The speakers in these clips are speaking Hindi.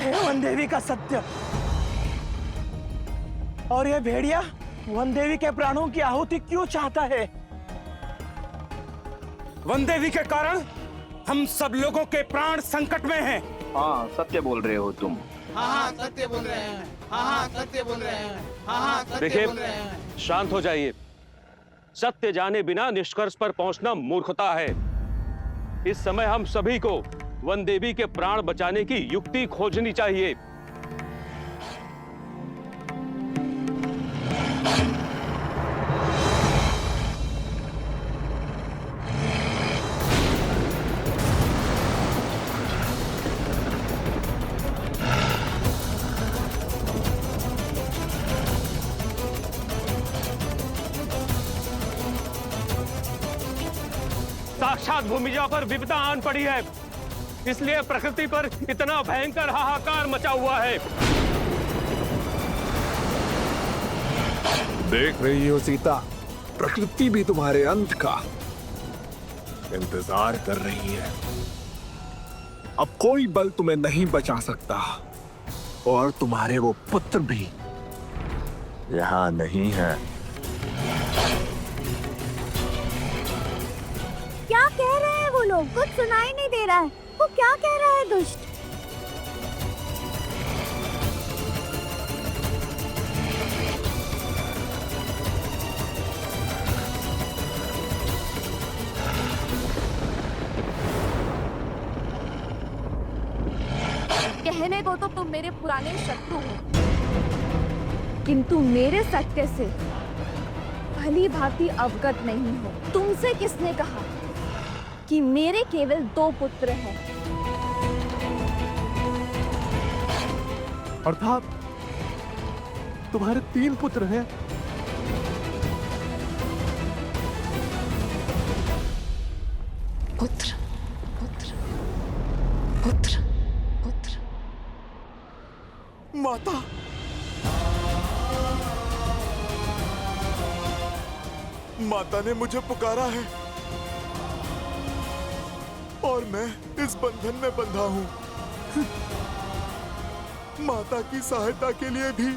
हे वन देवी का सत्य, और ये भेड़िया वन देवी के प्राणों की आहुति क्यों चाहता है? वन देवी के कारण हम सब लोगों के प्राण संकट में हैं। हाँ सत्य बोल रहे हो तुम। हाँ सत्य बोल रहे हैं। हाँ सत्य बोल रहे हैं। हाँ सत्य बोल रहे हैं। देखिए, शांत हो जाइए। सत्य जाने बिना निष्कर्ष पर पहुंचना मूर्खता है। इस समय हम सभी को वन देवी के प्राण बचाने की युक्ति खोजनी चाहिए। साक्षात भूमिजा पर विपदा आन पड़ी है, इसलिए प्रकृति पर इतना भयंकर हाहाकार मचा हुआ है। देख रही हो सीता, प्रकृति भी तुम्हारे अंत का इंतजार कर रही है। अब कोई बल तुम्हें नहीं बचा सकता, और तुम्हारे वो पुत्र भी यहाँ नहीं है। क्या कह रहे हैं वो लोग? कुछ सुनाई नहीं दे रहा है। वो क्या कह रहा है दुष्ट? कहने को तो तुम मेरे पुराने शत्रु हो, किंतु मेरे सत्य से भली भांति अवगत नहीं हो। तुमसे किसने कहा कि मेरे केवल 2 पुत्र हैं? अर्थात तुम्हारे 3 पुत्र हैं। पुत्र पुत्र पुत्र पुत्र। माता, माता ने मुझे पुकारा है और मैं इस बंधन में बंधा हूं। माता की सहायता के लिए भी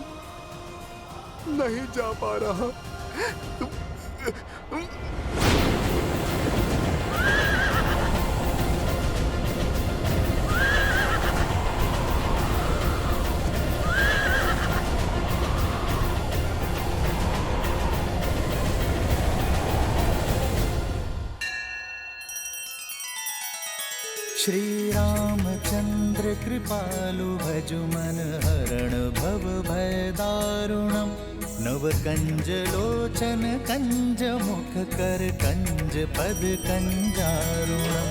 नहीं जा पा रहा। श्री रामचंद्र कृपालु भजु मन हरण भव भय दारुणम। नव कंज लोचन कंज मुख कर कंज पद कंजारुणम।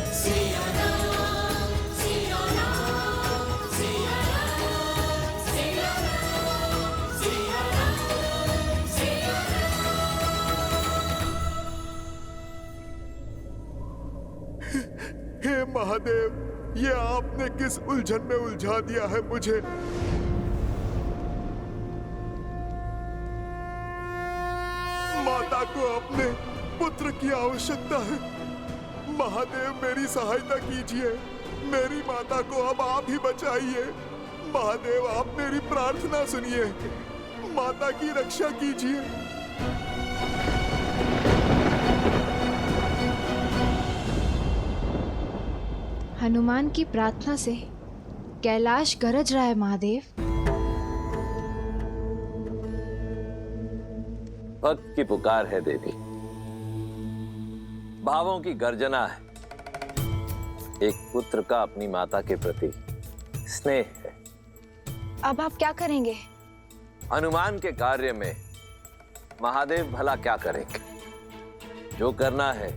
हे महादेव, ये आपने किस उलझन में उलझा दिया है मुझे। माता को अपने पुत्र की आवश्यकता है। महादेव मेरी सहायता कीजिए, मेरी माता को अब आप ही बचाइए। महादेव आप मेरी प्रार्थना सुनिए, माता की रक्षा कीजिए। हनुमान की प्रार्थना से कैलाश गरज रहा है महादेव। भक्त की पुकार है देवी, भावों की गर्जना है। एक पुत्र का अपनी माता के प्रति स्नेह है। अब आप क्या करेंगे? हनुमान के कार्य में महादेव भला क्या करेंगे? जो करना है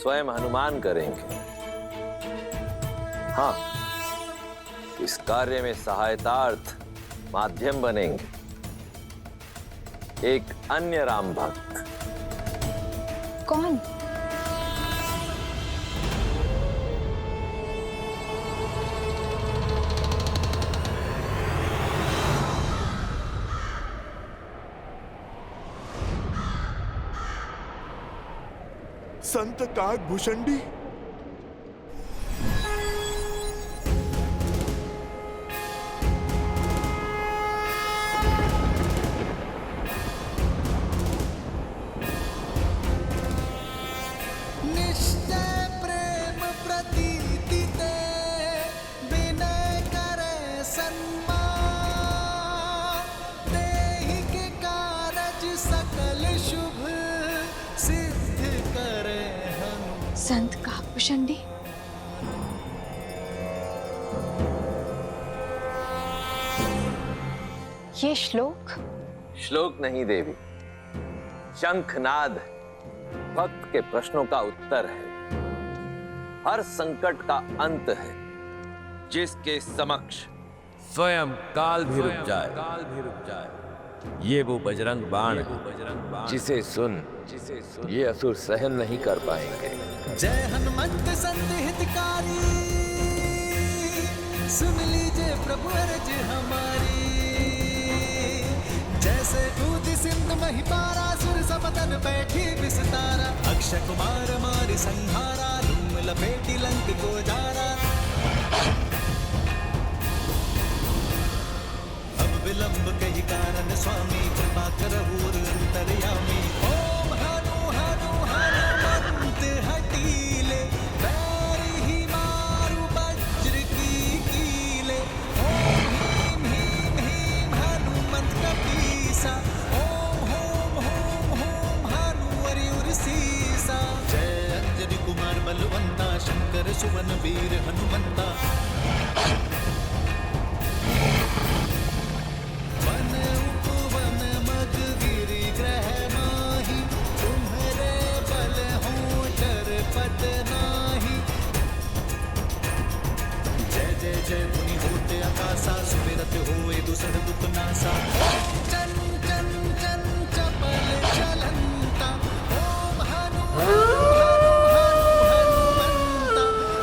स्वयं हनुमान करेंगे। हाँ, इस कार्य में सहायतार्थ माध्यम बनेंगे एक अन्य राम भक्त। कौन? संत काकभूषणी। संत काकभूषणी, ये श्लोक नहीं देवी, शंखनाद भक्त के प्रश्नों का उत्तर है। हर संकट का अंत है जिसके समक्ष स्वयं काल भी रुक जाए। ये वो बजरंग बाण है जिसे सुन ये असुर सहन नहीं कर पाएंगे। जय हनुमंत संत हितकारी, सुन लीजिए प्रभु अर्ज हमारी। जैसे कूद सिंध महिपारा, सुर समतन बैठी विस्तारा। अक्षय कुमार मारि संहारा, धूम लपेटी लंक को जारा। अब विलंब कही कारण स्वामी, कृपा करहु अंतर्यामी। ओम हनु हनु हनुमंत हटीले, बैर ही मारु वज्र की कीले। ओम ह्रीं ह्रीं ह्रीं हनुमंत कपीसा। ओम होम होम होम हनु हरिउर सीसा। जय अंजनी कुमार बलवंता, शंकर सुवन वीर हनुमंता। वन उपवन मग गिरि ग्रह माही, तुम्हरे बल हों डरपत नाही। जय जय जय मुनि होते आकाशा, सुमिरत होए दुसर दुख नासा। चन चन चन चपल चलंता, ओम हनु हनुमंता।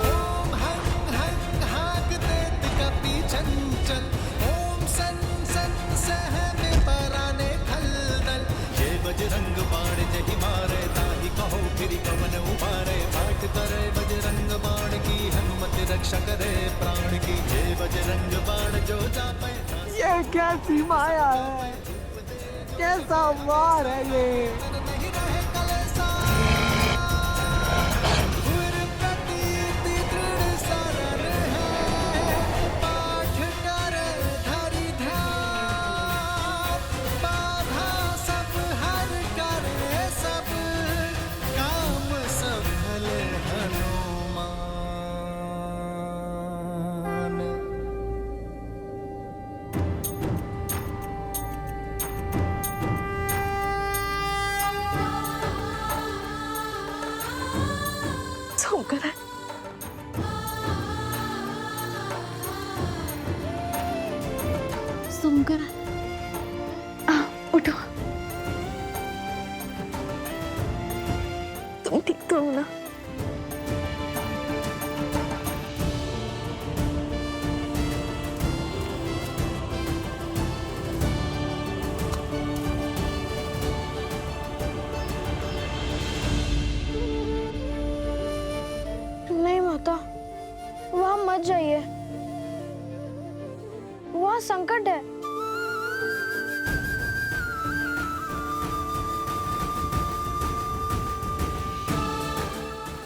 ओम हं हं हाक देत कपि चंचल। ओम सन सन सहमे पराने खलदल। जय बजरंग बाण जहि मारे, ताहि कहो फिरि कवन उबारे। पाठ करे बजरंग बाण की, हनुमत रक्षा करे प्राण की। जय बजरंग बाण जो जापै। ये कैसी माया है, कैसा वार है ये। नहीं रहे कलेसा, गुर प्रतीति दृढ़ शरण है। पाठ कर धरि ध्यान, बाधा सब हर करे सब, काम सफल हनुमान। शंकर, शंकर, उठो। तुम ठीक तो हो ना? नहीं माता, वहां मत जाइए, वहां संकट है।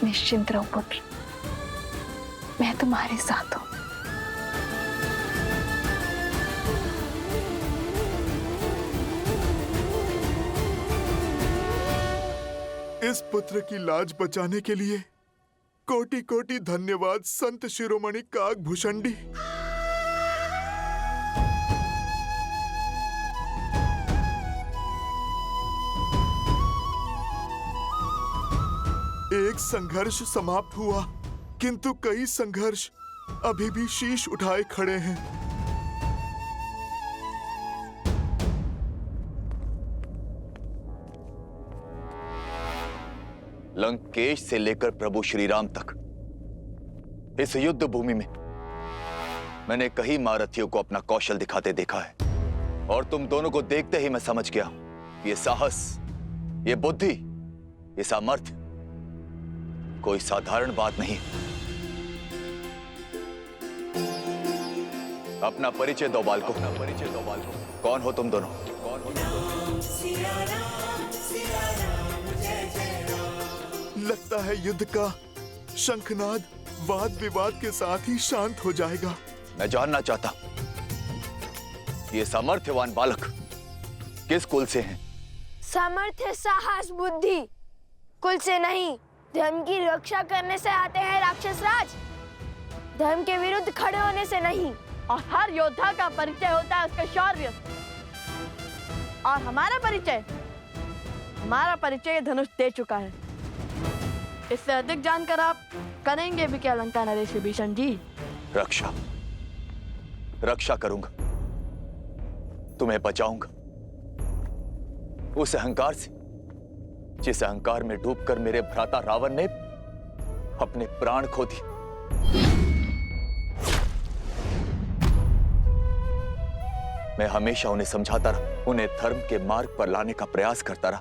निश्चिंत रहो पुत्र, मैं तुम्हारे साथ हूँ। इस पुत्र की लाज बचाने के लिए कोटि कोटि धन्यवाद संत शिरोमणि काकभूषणी। एक संघर्ष समाप्त हुआ, किंतु कई संघर्ष अभी भी शीश उठाए खड़े हैं। लंकेश से लेकर प्रभु श्री राम तक इस युद्ध भूमि में मैंने कई महारथियों को अपना कौशल दिखाते देखा है, और तुम दोनों को देखते ही मैं समझ गया, ये साहस, ये बुद्धि, ये सामर्थ्य कोई साधारण बात नहीं। अपना परिचय दो बालको, अपना परिचय दो बालको। कौन हो तुम दोनों? लगता है युद्ध का शंखनाद वाद विवाद के साथ ही शांत हो जाएगा। मैं जानना चाहता, ये सामर्थ्यवान बालक किस कुल से हैं? सामर्थ्य साहस बुद्धि कुल से नहीं, धर्म की रक्षा करने से आते हैं राक्षस राज, धर्म के विरुद्ध खड़े होने से नहीं। और हर योद्धा का परिचय होता है उसका शौर्य। और हमारा परिचय धनुष दे चुका है। इससे अधिक जानकर आप करेंगे भी क्या लंका नरेश विभीषण जी? रक्षा करूंगा, तुम्हें बचाऊंगा उस अहंकार से जिस अहंकार में डूबकर मेरे भ्राता रावण ने अपने प्राण खो दिए। मैं हमेशा उन्हें समझाता रहा, उन्हें धर्म के मार्ग पर लाने का प्रयास करता रहा,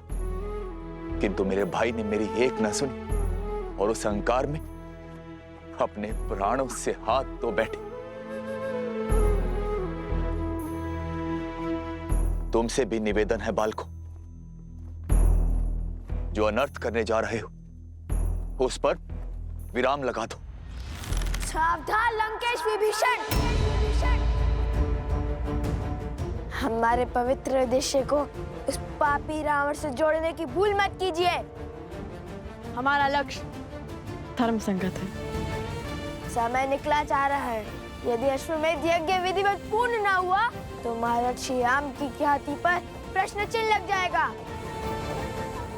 किंतु मेरे भाई ने मेरी एक न सुनी और उस अहंकार में अपने प्राणों से हाथ धो बैठे। तुमसे भी निवेदन है बालकों, जो अनर्थ करने जा रहे हो उस पर विराम लगा दो। सावधान लंकेश विभीषण, हमारे पवित्र उद्देश्य को उस पापी रावण से जोड़ने की भूल मत कीजिए। हमारा लक्ष्य धर्म संगत है। समय निकला जा रहा है। यदि अश्वमेध यज्ञ विधिवत पूर्ण न हुआ तो महाराज श्री राम की ख्याति पर प्रश्न चिन्ह लग जाएगा।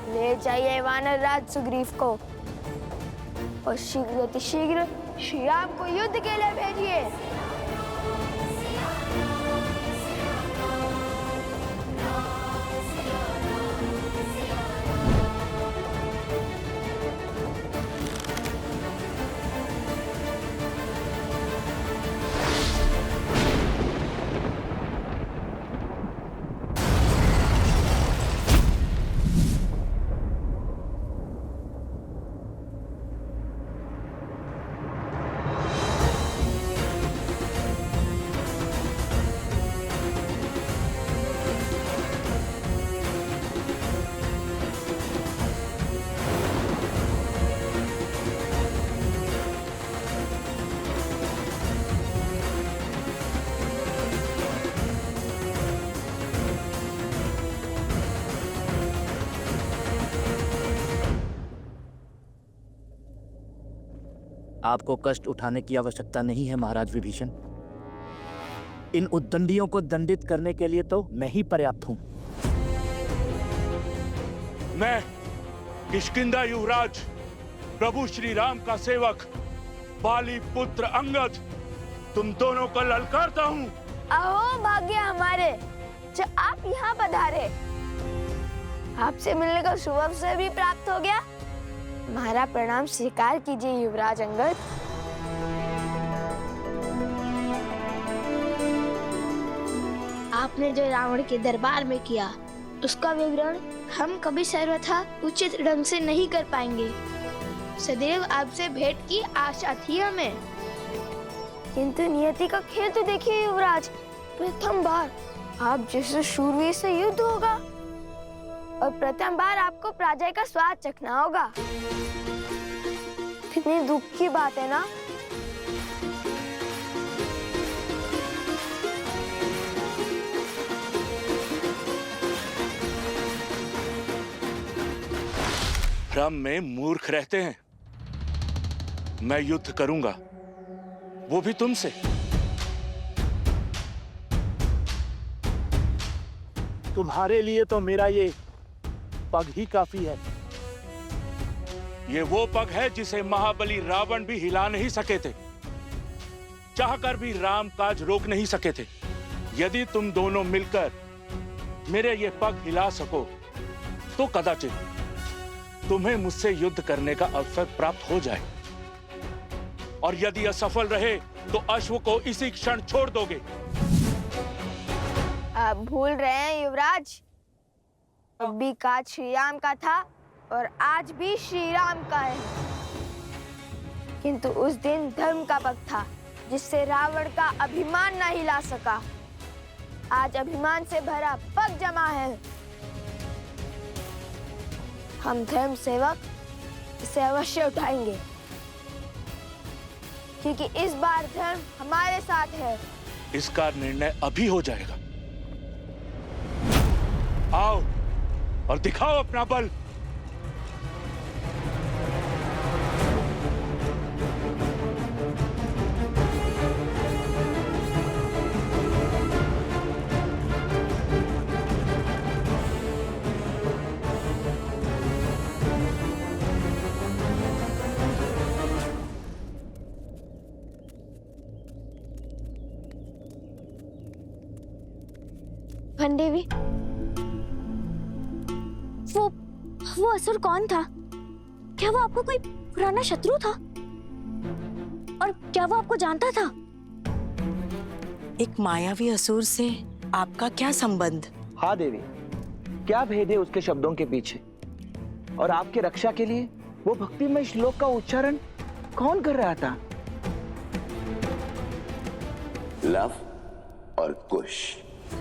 ले जाइए वानर राज सुग्रीव को और शीघ्र श्री राम को युद्ध के लिए भेजिए। आपको कष्ट उठाने की आवश्यकता नहीं है महाराज विभीषण। इन उद्दंडियों को दंडित करने के लिए तो मैं ही पर्याप्त हूं। मैं किष्किंधा युवराज प्रभु श्री राम का सेवक बाली पुत्र अंगद तुम दोनों को ललकारता हूं। अहो भाग्य हमारे जो आप यहाँ पधारे। आपसे मिलने का शुभ अवसर भी प्राप्त हो गया। हमारा प्रणाम स्वीकार कीजिए युवराज अंगद। आपने जो रावण के दरबार में किया उसका विवरण हम कभी सर्वथा उचित ढंग से नहीं कर पाएंगे। सदैव आपसे भेंट की आशा थी हमें। किंतु नियति का खेल तो देखिए युवराज, प्रथम बार आप जैसे शूरवीर से युद्ध होगा और प्रथम बार आपको पराजय का स्वाद चखना होगा। कितनी दुख की बात है ना। भ्रम में मूर्ख रहते हैं। मैं युद्ध करूंगा, वो भी तुमसे। तुम्हारे लिए तो मेरा ये पग ही काफी है। ये वो पग है जिसे महाबली रावण भी हिला नहीं सके थे, चाहकर भी राम काज रोक नहीं सके थे। यदि तुम दोनों मिलकर मेरे ये पग हिला सको तो कदाचित तुम्हें मुझसे युद्ध करने का अवसर प्राप्त हो जाए, और यदि असफल रहे तो अश्व को इसी क्षण छोड़ दोगे। आप भूल रहे हैं युवराज, अभी काज श्री राम का था और आज भी श्री राम का है। किंतु उस दिन धर्म का पग था जिससे रावण का अभिमान न हिला सका। आज अभिमान से भरा पग जमा है। हम धर्म सेवक इसे अवश्य उठाएंगे, क्योंकि इस बार धर्म हमारे साथ है। इसका निर्णय अभी हो जाएगा। आओ और दिखाओ अपना बल। वन देवी, वो असुर कौन था? क्या वो आपको कोई पुराना शत्रु था? और क्या वो आपको जानता था? एक मायावी असुर से आपका क्या संबंध? हाँ देवी, क्या भेद है उसके शब्दों के पीछे? और आपकी रक्षा के लिए वो भक्तिमय श्लोक का उच्चारण कौन कर रहा था? लव और कुश,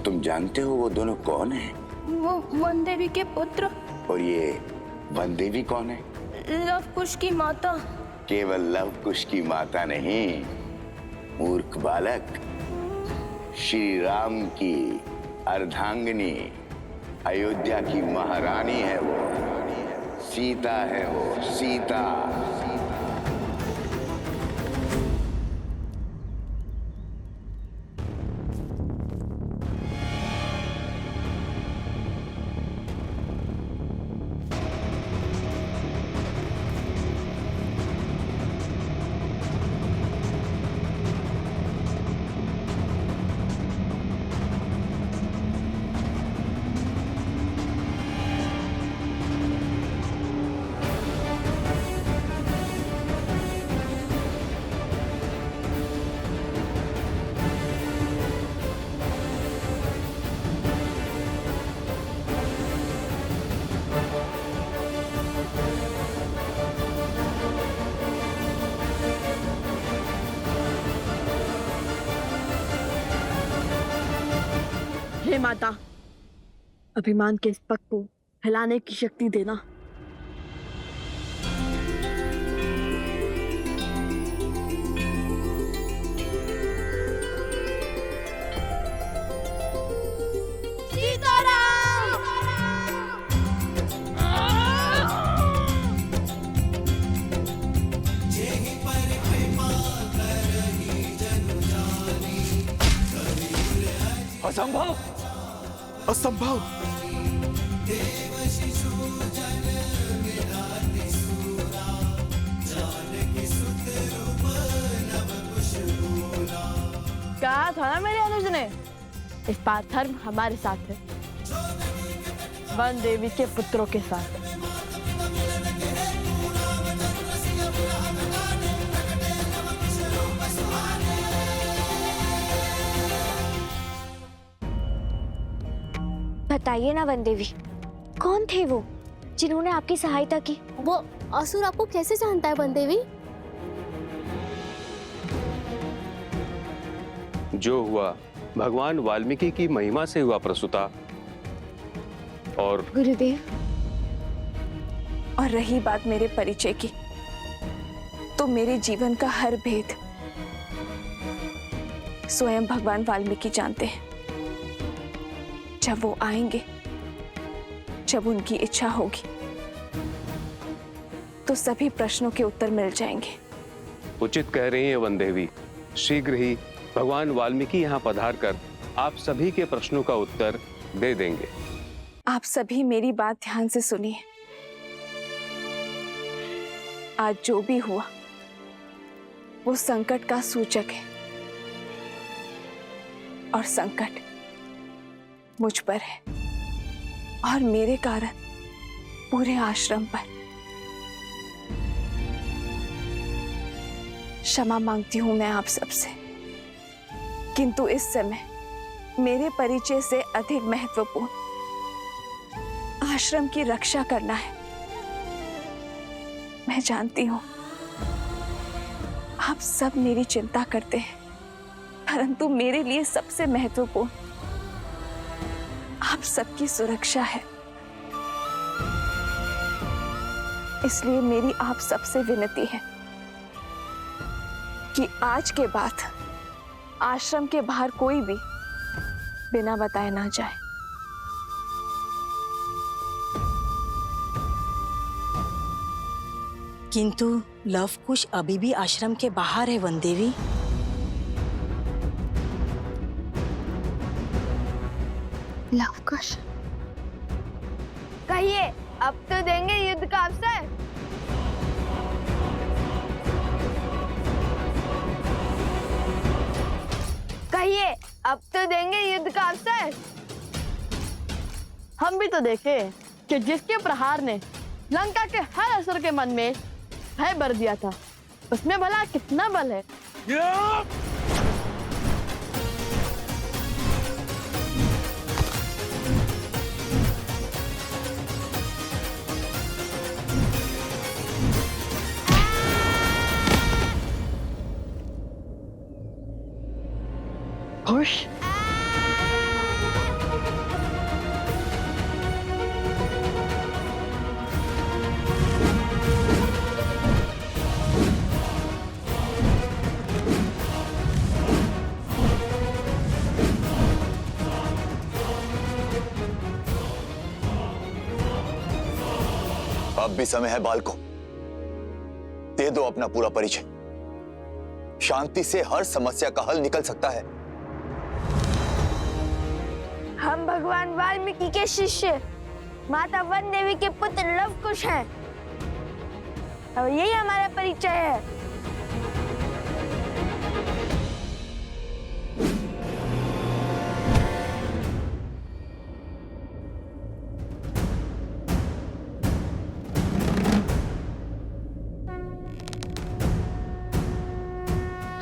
तुम जानते हो वो दोनों कौन हैं? वो वन देवी के पुत्र। और ये वन देवी कौन है? लव कुश की माता। केवल लव कुश की माता नहीं, मूर्ख बालक, श्री राम की अर्धांगिनी, अयोध्या की महारानी है वो, सीता है वो, सीता। हे माता, अभिमान के इस पग को हिलाने की शक्ति देना। असंभव, असंभव। कहा था ना मेरे अनुज ने, इस बार धर्म हमारे साथ है, वन देवी के पुत्रों के साथ। बताइए ना वन देवी, कौन थे वो जिन्होंने आपकी सहायता की? वो असुर आपको कैसे जानता है वन देवी? जो हुआ भगवान वाल्मीकि की महिमा से हुआ प्रसूता। और गुरुदेव, और रही बात मेरे परिचय की, तो मेरे जीवन का हर भेद स्वयं भगवान वाल्मीकि जानते हैं। जब वो आएंगे, जब उनकी इच्छा होगी, तो सभी प्रश्नों के उत्तर मिल जाएंगे। उचित कह रही हैं वन देवी, शीघ्र ही भगवान वाल्मीकि यहाँ पधार कर आप सभी के प्रश्नों का उत्तर दे देंगे। आप सभी मेरी बात ध्यान से सुनिए। आज जो भी हुआ वो संकट का सूचक है, और संकट मुझ पर है और मेरे कारण पूरे आश्रम पर। क्षमा मांगती हूं मैं आप सबसे, किंतु इस समय मेरे परिचय से अधिक महत्वपूर्ण आश्रम की रक्षा करना है। मैं जानती हूं आप सब मेरी चिंता करते हैं, परंतु मेरे लिए सबसे महत्वपूर्ण आप सबकी सुरक्षा है। इसलिए मेरी आप सबसे विनती है कि आज के बाद आश्रम के बाहर कोई भी बिना बताए ना जाए। किंतु लवकुश अभी भी आश्रम के बाहर है वन देवी। लवकुश, कहिए, अब तो देंगे युद्ध का अवसर। कहिए, अब तो देंगे युद्ध का अवसर। हम भी तो देखे कि जिसके प्रहार ने लंका के हर असुर के मन में भय भर दिया था, उसमें भला कितना बल है। खुश अब भी समय है बालको, दे दो अपना पूरा परिचय। शांति से हर समस्या का हल निकल सकता है। हम भगवान वाल्मीकि के शिष्य माता वन देवी के पुत्र लव कुश हैं और यही हमारा परिचय है।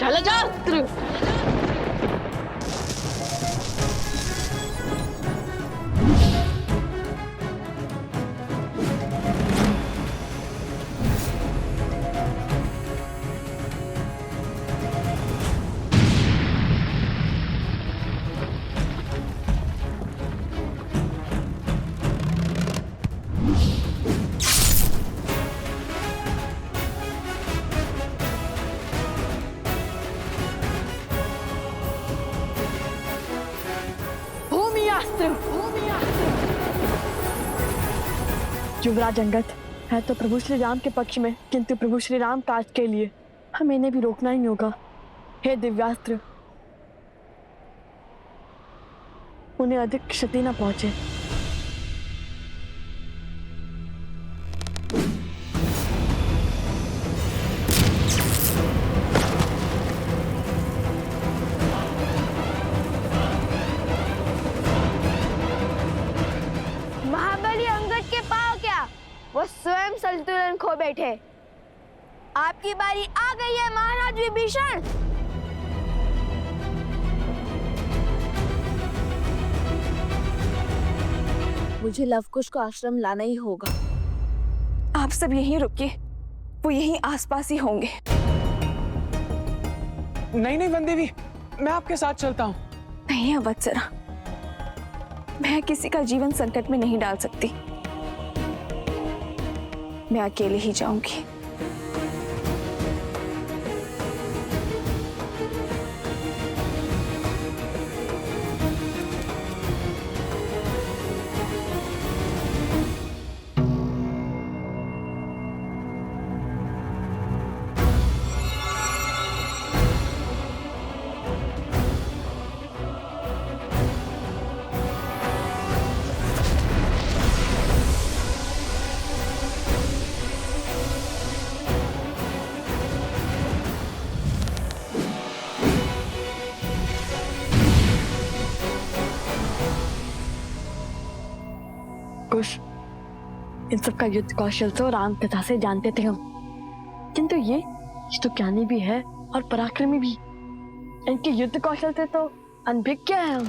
चलो जाओ। युवराज अंगद है तो प्रभु श्री राम के पक्ष में, किंतु प्रभु श्री राम काज के लिए हमें इन्हें भी रोकना ही होगा। हे दिव्यास्त्र, उन्हें अधिक क्षति न पहुंचे। महाबली अंगद के पांव क्या, वो स्वयं संतुलन खो बैठे। आपकी बारी आ गई है महाराज विभीषण। मुझे लवकुश को आश्रम लाना ही होगा। आप सब यहीं रुकिए, वो यहीं आसपास ही होंगे। नहीं नहीं वन देवी, मैं आपके साथ चलता हूँ। नहीं अवत्सरा, मैं किसी का जीवन संकट में नहीं डाल सकती। मैं अकेले ही जाऊंगी। कुश, इन सब का युद्ध कौशल तो राम कथा से जानते थे हम, किंतु ये तो ज्ञानी भी है और पराक्रमी भी। इनके युद्ध कौशल से तो अनभिज्ञ है हम।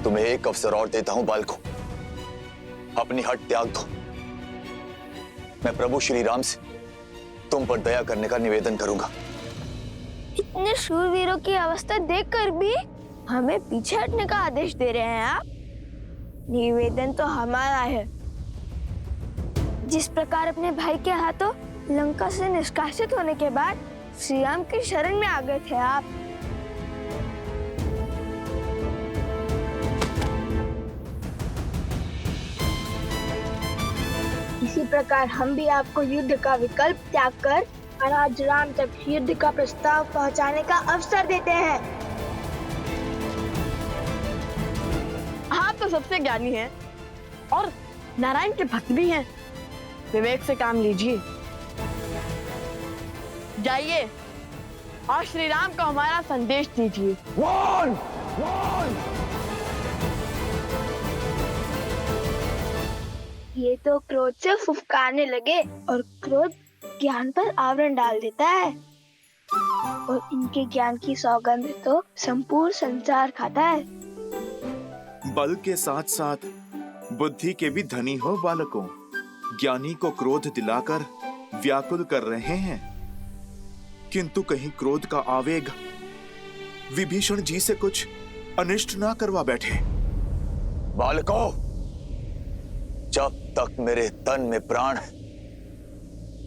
तुम्हें एक अवसर और देता हूं बालको, अपनी हट त्याग दो। मैं प्रभु श्री राम से तुम पर दया करने का निवेदन करूंगा। इतने शूरवीरों की अवस्था देखकर भी हमें पीछे हटने का आदेश दे रहे हैं आप? निवेदन तो हमारा है। जिस प्रकार अपने भाई के हाथों लंका से निष्कासित होने के बाद श्री राम की शरण में आ गए थे आप, इसी प्रकार हम भी आपको युद्ध का विकल्प त्याग कर महाराज राम तक युद्ध का प्रस्ताव पहुंचाने का अवसर देते हैं। आप तो सबसे ज्ञानी हैं और नारायण के भक्त भी हैं। विवेक से काम लीजिए। जाइए, और श्री राम को हमारा संदेश दीजिए। ये तो क्रोध से फुफकारने लगे और क्रोध ज्ञान पर आवरण डाल देता है और इनके ज्ञान की सौगंध तो संपूर्ण संसार खाता है। बल के साथ साथ बुद्धि के भी धनी हो बालकों। ज्ञानी को क्रोध दिलाकर व्याकुल कर रहे हैं, किंतु कहीं क्रोध का आवेग विभीषण जी से कुछ अनिष्ट ना करवा बैठे। बालकों, जब तक मेरे तन में प्राण है,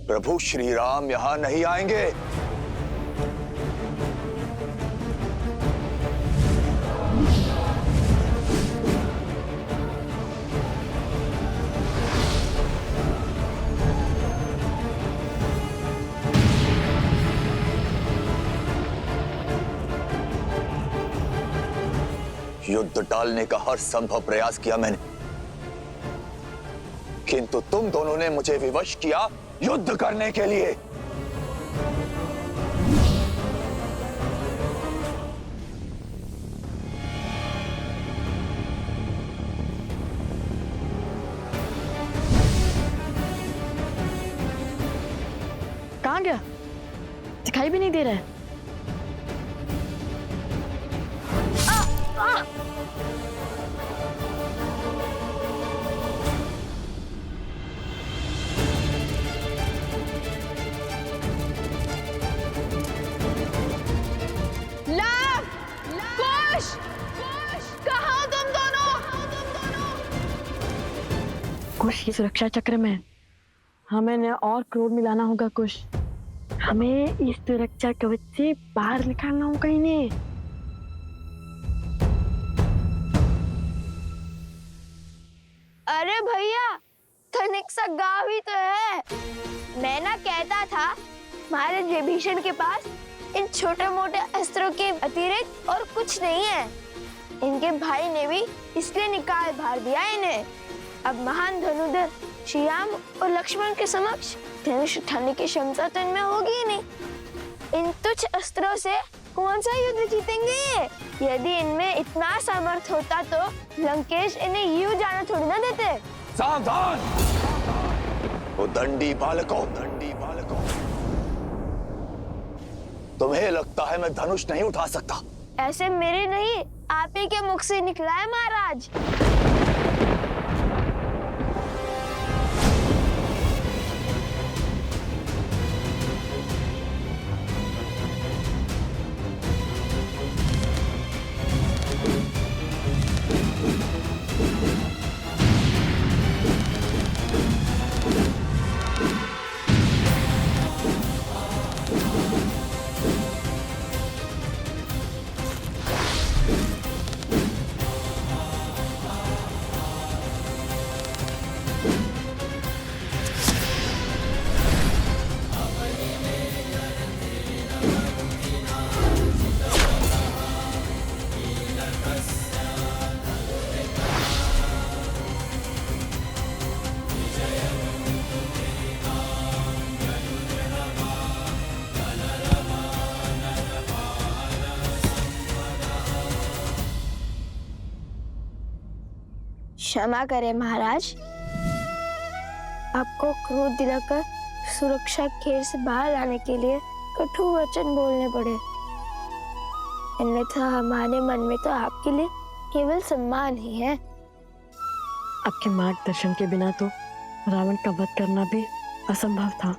प्रभु श्री राम यहां नहीं आएंगे। युद्ध टालने का हर संभव प्रयास किया मैंने, किंतु तुम दोनों ने मुझे विवश किया युद्ध करने के लिए। कहाँ गया? दिखाई भी नहीं दे रहा है। कुश की सुरक्षा चक्र में हमें न और क्रोध मिलाना होगा। कुश, हमें इस सुरक्षा कवच से बाहर निकालना होगा इन्हें। अरे भैया, तनिक सा गाँव ही तो है। मैं ना कहता था महाराज विभीषण के पास इन छोटे मोटे अस्त्रों के अतिरिक्त और कुछ नहीं है। इनके भाई ने भी इसलिए निकाल भार दिया इन्हें। अब महान धनुधर श्री राम और लक्ष्मण के समक्ष धनुष उठाने की क्षमता तो इनमें होगी ही नहीं। इन तुच्छ अस्त्रों से कौन सा युद्ध जीतेंगे? यदि इनमें इतना सामर्थ्य होता तो लंकेश इन्हें यूं जाना थोड़ी ना देते। सावधान! वो दंडी बालकों, दंडी बालकों, तुम्हें लगता है मैं धनुष नहीं उठा सकता? ऐसे मेरे नहीं, आप ही के मुख से निकला है महाराज। क्षमा करें महाराज, आपको क्रोध दिलाकर सुरक्षा घेर से बाहर लाने के लिए कठोर वचन बोलने पड़े। अन्यथा हमारे मन में तो आपके लिए केवल सम्मान ही है। आपके मार्गदर्शन के बिना तो रावण का वध करना भी असंभव था।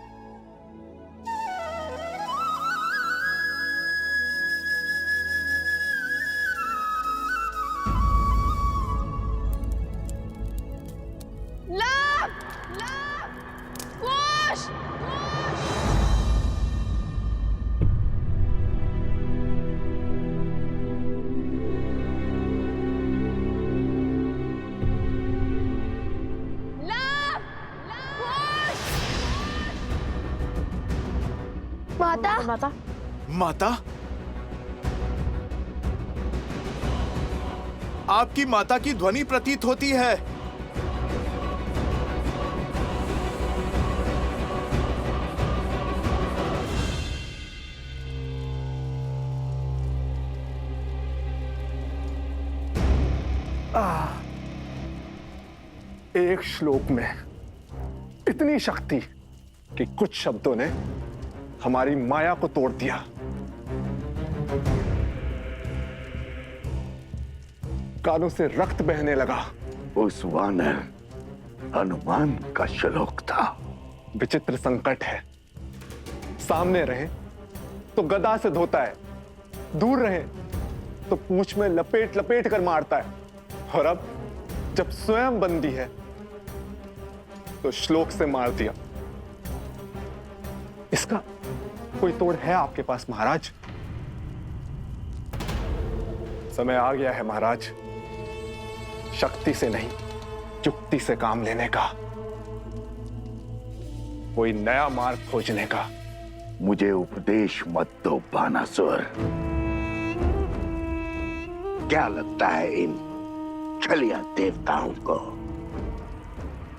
माता, माता, माता? आपकी माता की ध्वनि प्रतीत होती है। एक श्लोक में इतनी शक्ति कि कुछ शब्दों ने हमारी माया को तोड़ दिया। कानों से रक्त बहने लगा। उस वानर हनुमान का श्लोक था। विचित्र संकट है, सामने रहे तो गदा से धोता है, दूर रहे तो पूंछ में लपेट लपेट कर मारता है, और अब जब स्वयं बंदी है तो श्लोक से मार दिया। इसका कोई तोड़ है आपके पास महाराज? समय आ गया है महाराज, शक्ति से नहीं युक्ति से काम लेने का, कोई नया मार्ग खोजने का। मुझे उपदेश मत दो बानासुर। क्या लगता है इन छलिया देवताओं को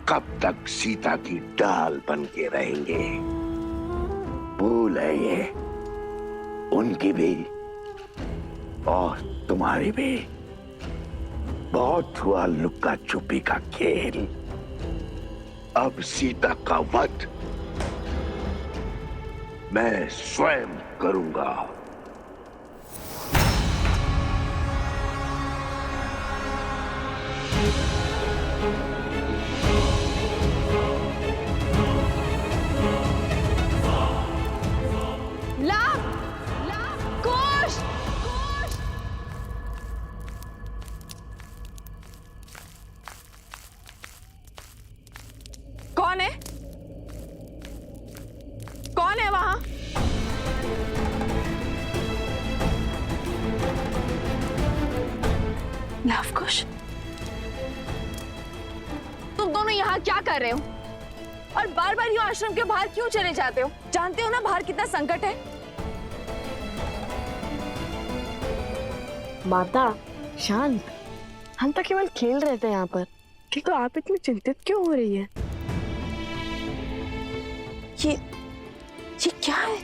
कब तक सीता की डाल बन के रहेंगे? भूल है ये उनकी भी और तुम्हारी भी। बहुत हुआ लुक्का छुपी का खेल, अब सीता का वध मैं स्वयं करूंगा। कौन है? कौन है वहां? लवकुश, तुम दोनों यहाँ क्या कर रहे हो? और बार बार यूं आश्रम के बाहर क्यों चले जाते हो? जानते हो ना बाहर कितना संकट है। माता शांत, हम तो केवल खेल रहे थे यहाँ पर, किंतु आप इतनी चिंतित क्यों हो रही है? ये क्या है?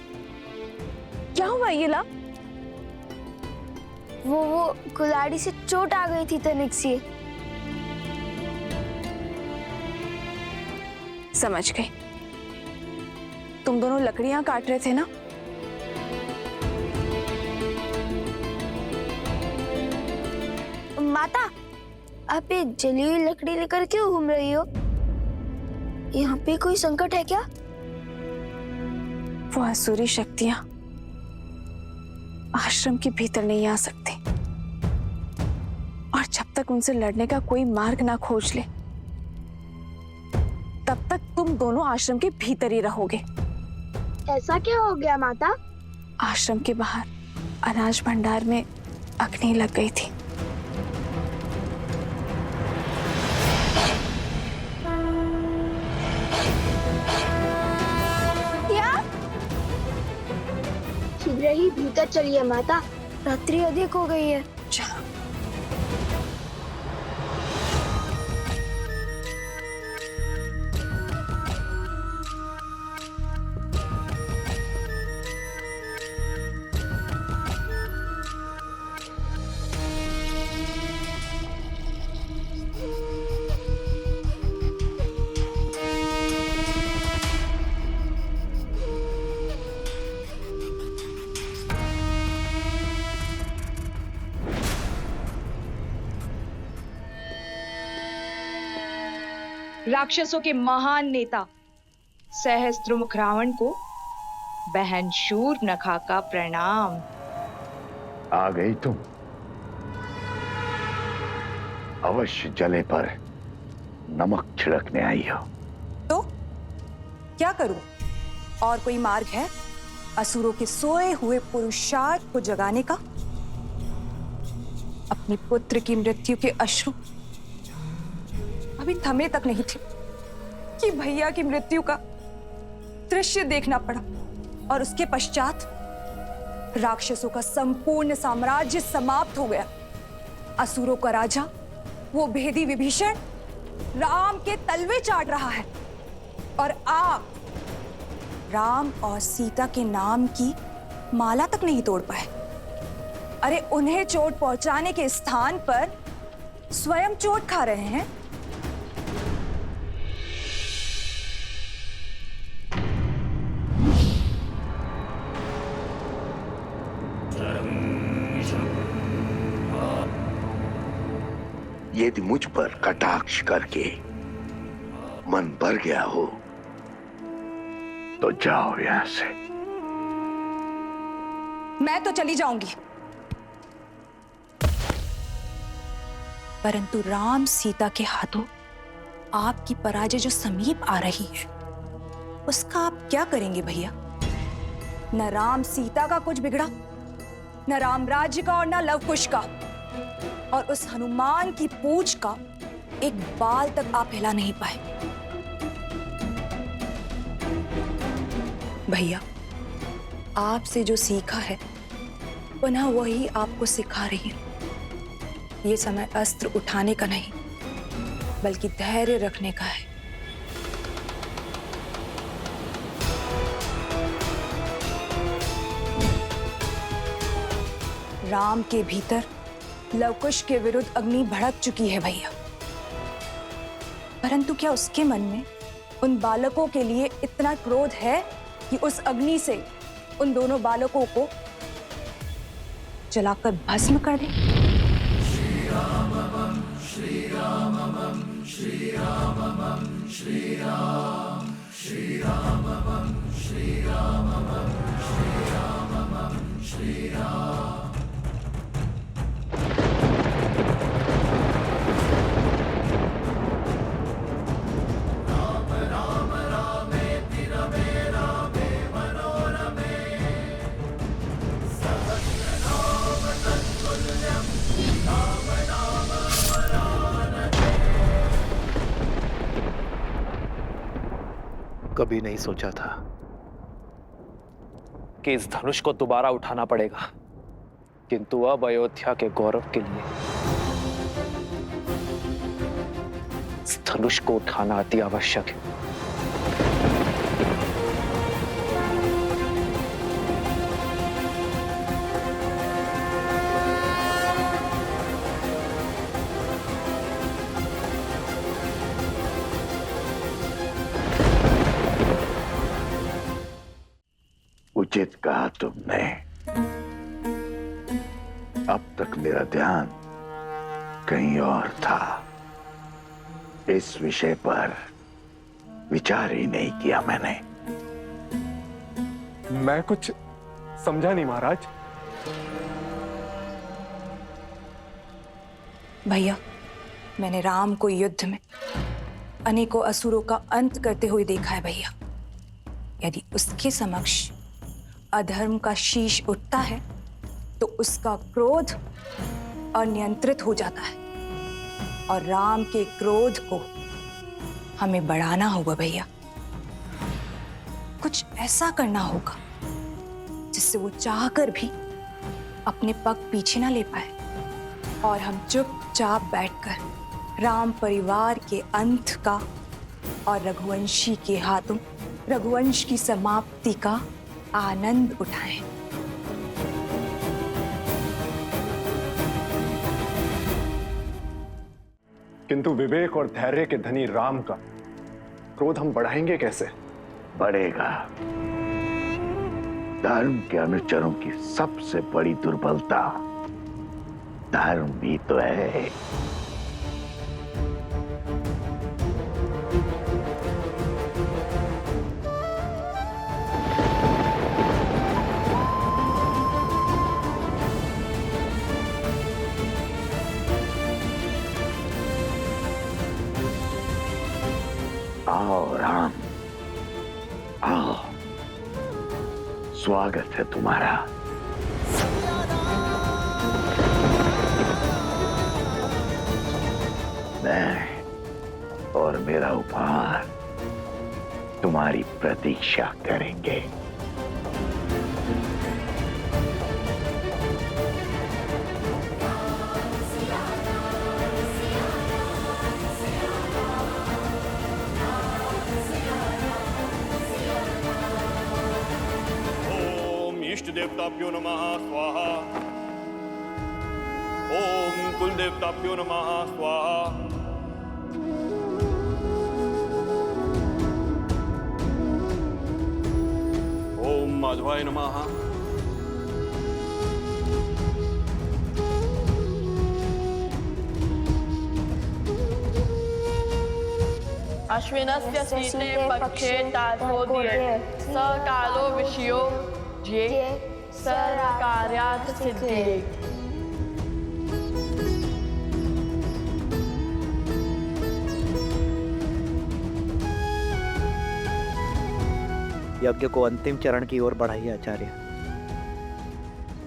क्या हुआ ये ला? वो कुल्हाड़ी से चोट आ गई थी तनिक सी। समझ गई, तुम दोनों लकड़ियां काट रहे थे ना? माता, आप ये जली हुई लकड़ी लेकर क्यों घूम रही हो? यहाँ पे कोई संकट है क्या? वो आसुरी शक्तियां आश्रम के भीतर नहीं आ सकती, और जब तक उनसे लड़ने का कोई मार्ग ना खोज ले तब तक तुम दोनों आश्रम के भीतर ही रहोगे। ऐसा क्या हो गया माता? आश्रम के बाहर अनाज भंडार में अग्नि लग गई थी। शीघ्र ही भीतर चलिए माता, रात्रि अधिक हो गई है। चलो। राक्षसों के महान नेता सहस्त्रमुख रावण को बहन शूर्पणखा का प्रणाम। आ गई तुम? अवश्य जले पर नमक छिड़कने आई हो। तो क्या करूं? और कोई मार्ग है असुरों के सोए हुए पुरुषार्थ को जगाने का? अपने पुत्र की मृत्यु के अश्रु अभी थमे तक नहीं थे कि भैया की मृत्यु का दृश्य देखना पड़ा, और उसके पश्चात राक्षसों का संपूर्ण साम्राज्य समाप्त हो गया। असुरों का राजा वो भेदी विभीषण राम के तलवे चाट रहा है, और आप राम और सीता के नाम की माला तक नहीं तोड़ पाए। अरे उन्हें चोट पहुंचाने के स्थान पर स्वयं चोट खा रहे हैं। यदि मुझ पर कटाक्ष करके मन भर गया हो तो जाओ यहां से। मैं तो चली जाऊंगी, परंतु राम सीता के हाथों आपकी पराजय जो समीप आ रही है, उसका आप क्या करेंगे भैया? न राम सीता का कुछ बिगड़ा, न राम राज्य का और न लवकुश का, और उस हनुमान की पूंछ का एक बाल तक आप हिला नहीं पाए। भैया, आपसे जो सीखा है पुनः वही आपको सिखा रही हूं। ये समय अस्त्र उठाने का नहीं, बल्कि धैर्य रखने का है। राम के भीतर लवकुश के विरुद्ध अग्नि भड़क चुकी है भैया, परंतु क्या उसके मन में उन बालकों के लिए इतना क्रोध है कि उस अग्नि से उन दोनों बालकों को जलाकर भस्म कर दे? श्री राम श्री राम श्री राम श्री राम श्री राम श्री राम श्री राम श्री राम। कभी नहीं सोचा था कि इस धनुष को दोबारा उठाना पड़ेगा, किंतु अब अयोध्या के गौरव के लिए इस धनुष को उठाना अति आवश्यक है। उचित कहा तुमने। अब तक मेरा ध्यान कहीं और था। इस विषय पर विचार ही नहीं किया मैंने। मैं कुछ समझा नहीं महाराज। भैया, मैंने राम को युद्ध में अनेकों असुरों का अंत करते हुए देखा है भैया। यदि उसके समक्ष अधर्म का शीश उठता है तो उसका क्रोध अनियंत्रित हो जाता है, और राम के क्रोध को हमें बढ़ाना होगा भैया। कुछ ऐसा करना होगा जिससे वो चाहकर भी अपने पग पीछे ना ले पाए, और हम चुपचाप बैठकर राम परिवार के अंत का और रघुवंशी के हाथों रघुवंश की समाप्ति का आनंद उठाएं। किंतु विवेक और धैर्य के धनी राम का क्रोध हम बढ़ाएंगे कैसे? बढ़ेगा। धर्म के अनुचरों की सबसे बड़ी दुर्बलता धर्म भी तो है। आओ राम, आओ, स्वागत है तुम्हारा। मैं और मेरा उपहार तुम्हारी प्रतीक्षा करेंगे। देवताभ्यो नमः स्वाहा। ओम कुल देवताभ्यो नमः स्वाहा। ओम माधवाय नमः। अश्विनस्य शीते पक्षे तार्कोदये स कालो विषयो ये सर्वकार्यार्थ सिद्धिये। यज्ञ को अंतिम चरण की ओर बढ़ाइए आचार्य।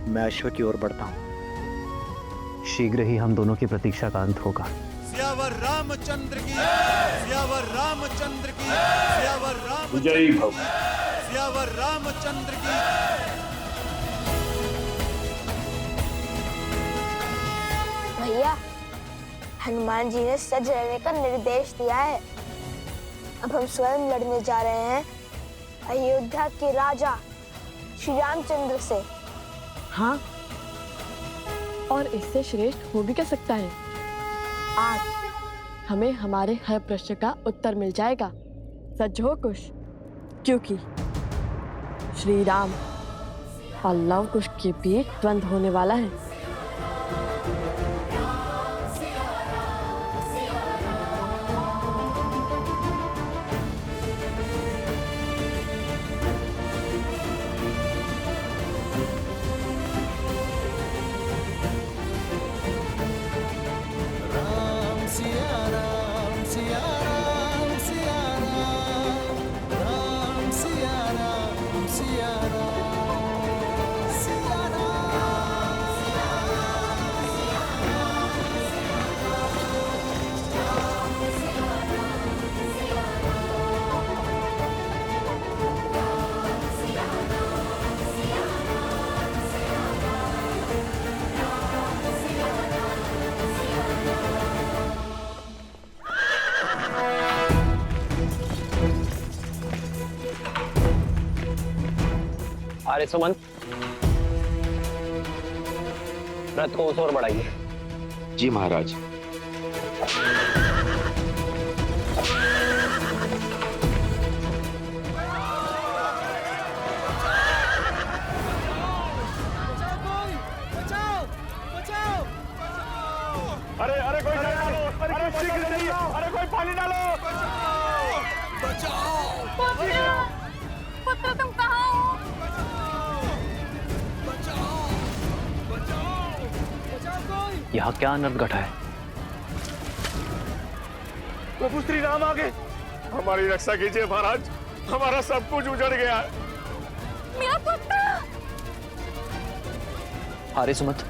मैं अश्व की ओर बढ़ता हूँ। शीघ्र ही हम दोनों की प्रतीक्षा का अंत होगा। सियावर रामचंद्र की, सियावर रामचंद्र की, सियावर राम जय भव। सियावर रामचंद्र की। भैया, हनुमान जी ने सज रहने का निर्देश दिया है। अब हम स्वयं लड़ने जा रहे हैं अयोध्या के राजा श्री रामचंद्र से। हाँ, और इससे श्रेष्ठ हो भी क्या सकता है। आज हमें हमारे हर प्रश्न का उत्तर मिल जाएगा। सच हो कुश, क्योंकि श्री राम और लव कुश के बीच द्वंद्व होने वाला है। अरे सुमंत, रथ को उस ओर बढ़ाइए। जी महाराज। अरे कोई पानी डालो, अरे शीघ्र चलिए, अरे कोई पानी डालो। पुत्र तुम कहाँ हो? यहाँ क्या अनर्थ घटा है? प्रभु श्री राम आ गए। हमारी रक्षा कीजिए महाराज, हमारा सब कुछ उजड़ गया है। मेरा पुत्र! अरे सुमंत,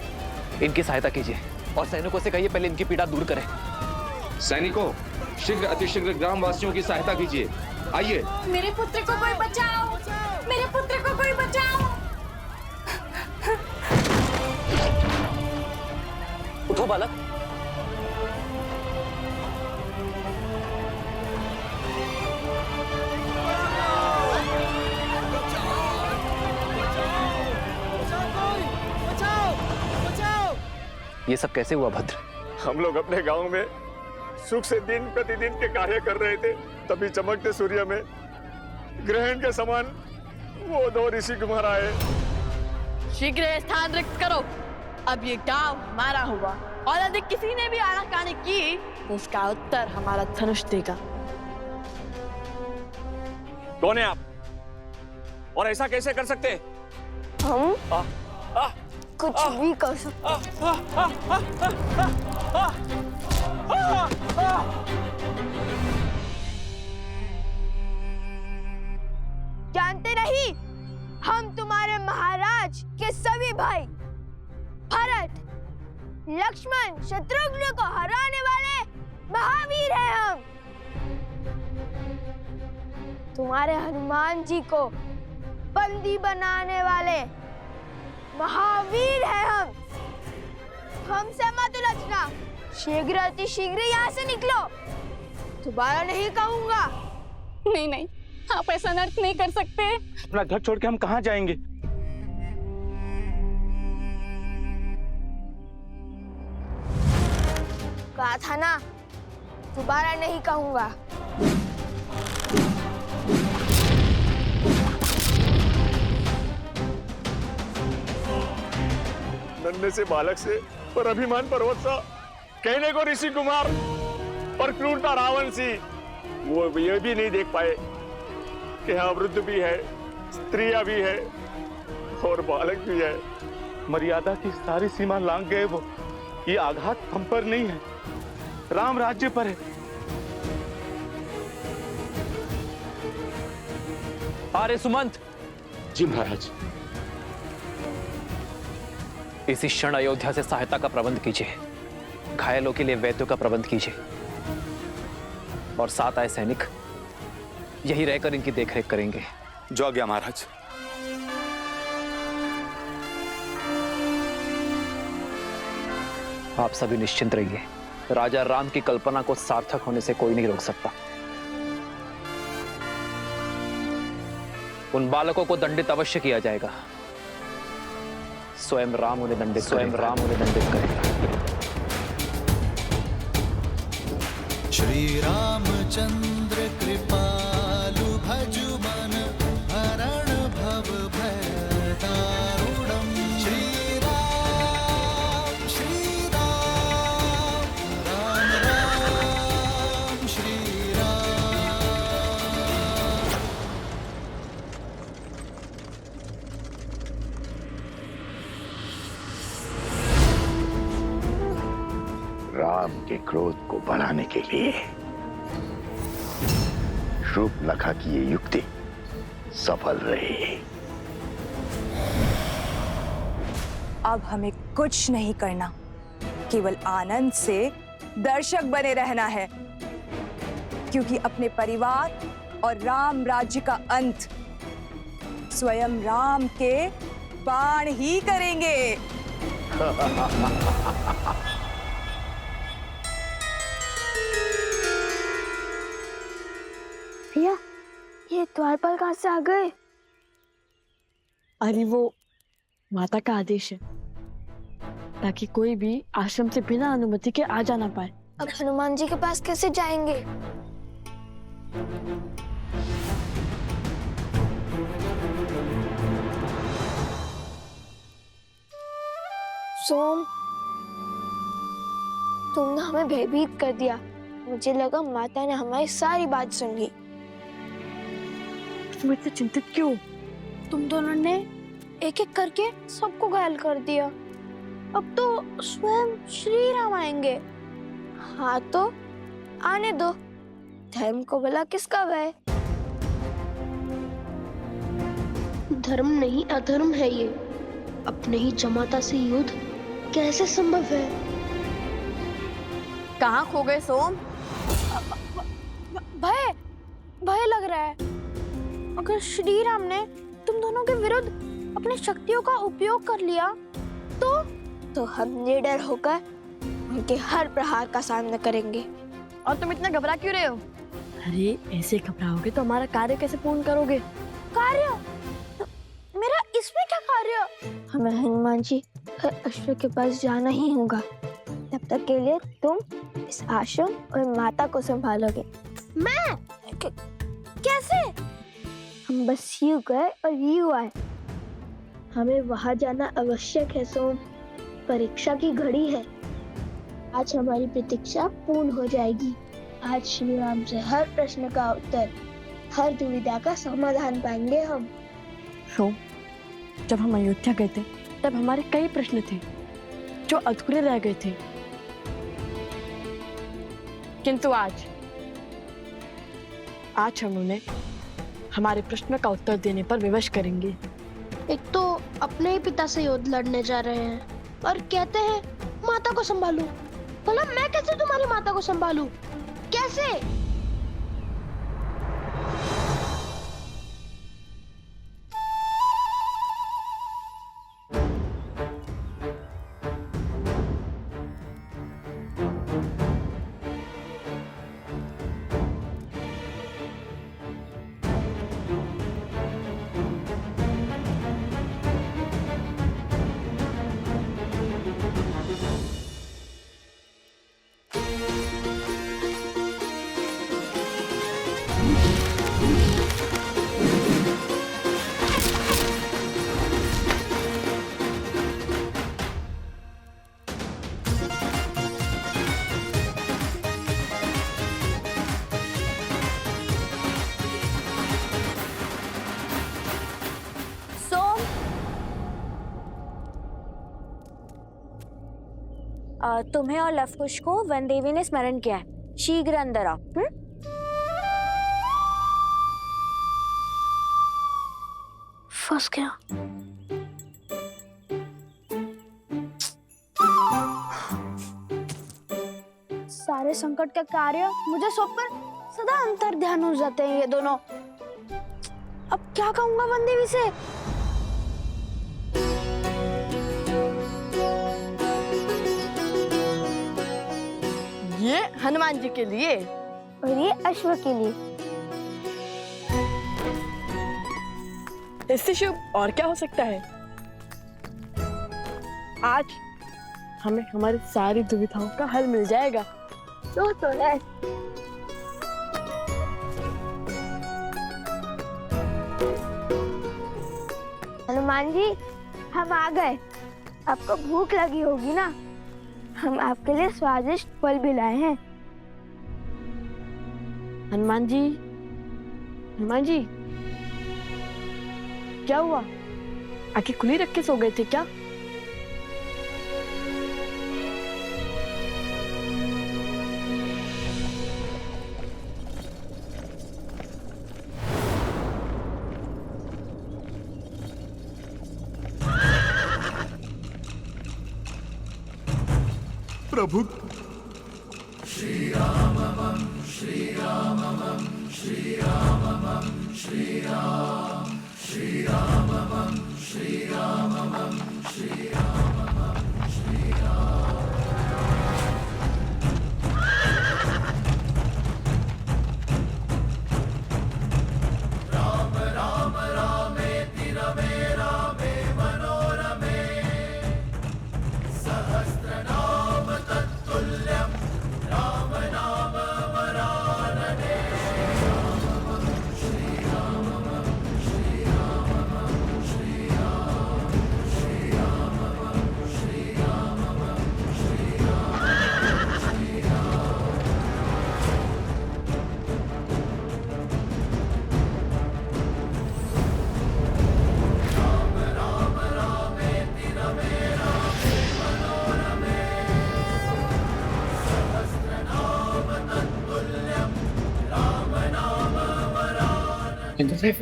इनकी सहायता कीजिए और सैनिकों से कहिए पहले इनकी पीड़ा दूर करें। सैनिकों, शीघ्र अतिशीघ्र ग्रामवासियों की सहायता कीजिए। आइए। मेरे पुत्र को कोई बचाओ! मेरे पुत्र को कोई बचाओ! उठो बालक। ये सब कैसे हुआ भद्र? हम लोग अपने गांव में सुख से दिन प्रतिदिन के कार्य कर रहे थे, तभी चमकते सूर्य में ग्रहण के समान वो दो ऋषि कुमार आए। शीघ्र स्थान रिक्त करो। अब ये गांव हमारा हुआ और यदि किसी ने भी आनाकानी की तो उसका उत्तर हमारा धनुष देगा। कौन है आप और ऐसा कैसे कर सकते हैं? हम कुछ भी कर सकते हैं। जानते नहीं, हम तुम्हारे महाराज के सभी भाई भरत, लक्ष्मण, शत्रुघ्न को हराने वाले महावीर हैं हम। तुम्हारे हनुमान जी को बंदी बनाने वाले महावीर हैं हम। हमसे मत उलझना, शीघ्र अतिशीघ्र यहाँ से निकलो। दोबारा नहीं कहूंगा। नहीं नहीं, आप ऐसा नर्क नहीं कर सकते। अपना घर छोड़ के हम कहाँ जाएंगे? कहा था ना, दोबारा नहीं कहूंगा। नन्हे से बालक से पर अभिमान पर्वत सा, कहने को ऋषि कुमार पर क्रूरता रावण सी। वो ये भी नहीं देख पाए कि हाँ वृद्ध भी है, स्त्रियां भी है और बालक भी है। मर्यादा की सारी सीमा लांघ गए वो। ये आघात हम पर नहीं है, राम राज्य पर है। आर्य सुमंत। जी महाराज। इसी क्षण अयोध्या से सहायता का प्रबंध कीजिए, घायलों के लिए वैद्यों का प्रबंध कीजिए और साथ आए सैनिक यही रहकर इनकी देखरेख करेंगे। जो आज्ञा महाराज। आप सभी निश्चिंत रहिए, राजा राम की कल्पना को सार्थक होने से कोई नहीं रोक सकता। उन बालकों को दंडित अवश्य किया जाएगा। स्वयं राम उन्हें दंडित करेगा। श्री रामचंद्र कृपालु भजु मन हरण भव भय दारुणम्। श्री राम राम राम श्री राम के क्रोध को बढ़ाने के लिए शूर्पणखा की ये युक्ति सफल रही। अब हमें कुछ नहीं करना, केवल आनंद से दर्शक बने रहना है, क्योंकि अपने परिवार और राम राज्य का अंत स्वयं राम के बाण ही करेंगे। भैया, ये द्वारपाल कहाँ से आ गए? अरे वो माता का आदेश है ताकि कोई भी आश्रम से बिना अनुमति के आ जा ना पाए। अब हनुमान जी के पास कैसे जाएंगे? सोम, तुमने हमें भयभीत कर दिया। मुझे लगा माता ने हमारी सारी बात सुन ली। तुम इतने चिंतित क्यों? तुम दोनों ने एक एक करके सबको घायल कर दिया। अब तो स्वयं श्री राम आएंगे। हाँ तो आने दो, धर्म को भला किसका भय? धर्म नहीं अधर्म है ये। अपने ही जमाता से युद्ध कैसे संभव है? कहाँ खो गए सोम? भय भय लग रहा है। अगर श्री राम ने तुम दोनों के विरुद्ध अपनी शक्तियों का उपयोग कर लिया तो हम निडर होकर उनके हर प्रहार का सामना करेंगे। और तुम इतना घबरा क्यों रहे हो? अरे ऐसे घबराओगे तो हमारा कार्य कैसे पूर्ण करोगे? कार्य? मेरा इसमें क्या कार्य? हमें हनुमान जी अश्व के पास जाना ही होगा। तब तक के लिए तुम इस आश्रम और माता को संभालोगे। मैं? कैसे? हम बस यूं गए और यूं आए। हमें वहां जाना आवश्यक है सोम। परीक्षा की घड़ी है। आज हमारी प्रतीक्षा पूर्ण हो जाएगी। आज श्री राम से हर प्रश्न का उत्तर, हर दुविधा का समाधान पाएंगे हम। सोम, जब हम अयोध्या गए थे तब हमारे कई प्रश्न थे जो अधूरे रह गए थे, किंतु आज हम उन्हें हमारे प्रश्न का उत्तर देने पर विवश करेंगे। एक तो अपने ही पिता से युद्ध लड़ने जा रहे हैं और कहते हैं माता को संभालू। भला मैं कैसे तुम्हारी माता को संभालू? कैसे? तुम्हें और लवकुश को वन देवी ने स्मरण किया है। शीघ्र अंदर आओ। फंस गया। सारे संकट का कार्य मुझे सौंपकर सदा अंतर ध्यान हो जाते हैं ये दोनों। अब क्या कहूंगा वन देवी से? ये हनुमान जी के लिए और ये अश्व के लिए। इससे शुभ और क्या हो सकता है? आज हमें हमारी सारी दुविधाओं का हल मिल जाएगा। तो है। हनुमान जी, हम आ गए। आपको भूख लगी होगी ना? हम आपके लिए स्वादिष्ट फल भी लाए हैं। हनुमान जी, हनुमान जी, क्या हुआ? आंखें खुली रख के सो गए थे क्या? प्रभु श्री रामम श्री रामम श्री रामम श्री राम श्री रामम श्री रामम श्री रामम श्री राम। राम राम रामेति रमे रामे मनोरमे सहस्रनाम तत्तुल्यं राम नाम वरानने। श्री रामम श्री रामम श्री राम श्री रामम श्री रामम श्री राम श्री राम। राम राम रामेति रमे रामे मनोरमे सहस्रनाम तत्तुल्यं राम नाम वरानने। इंद्रदेव,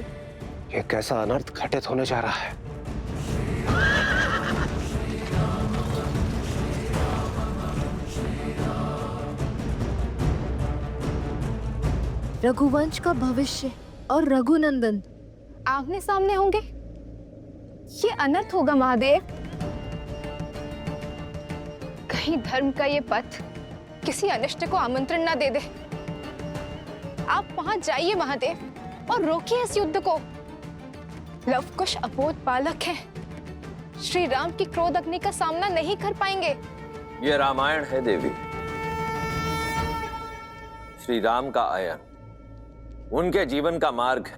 ये कैसा अनर्थ घटित होने जा रहा है? रघुवंश का भविष्य और रघुनंदन आमने सामने होंगे। ये अनर्थ होगा महादेव। कहीं धर्म का ये पथ किसी अनिष्ट को आमंत्रण ना दे दे। आप वहां जाइए महादेव और रोकिए इस युद्ध को। लवकुश अबोध बालक है, श्री राम की क्रोध अग्नि का सामना नहीं कर पाएंगे। ये रामायण है देवी। श्री राम का आयन उनके जीवन का मार्ग है।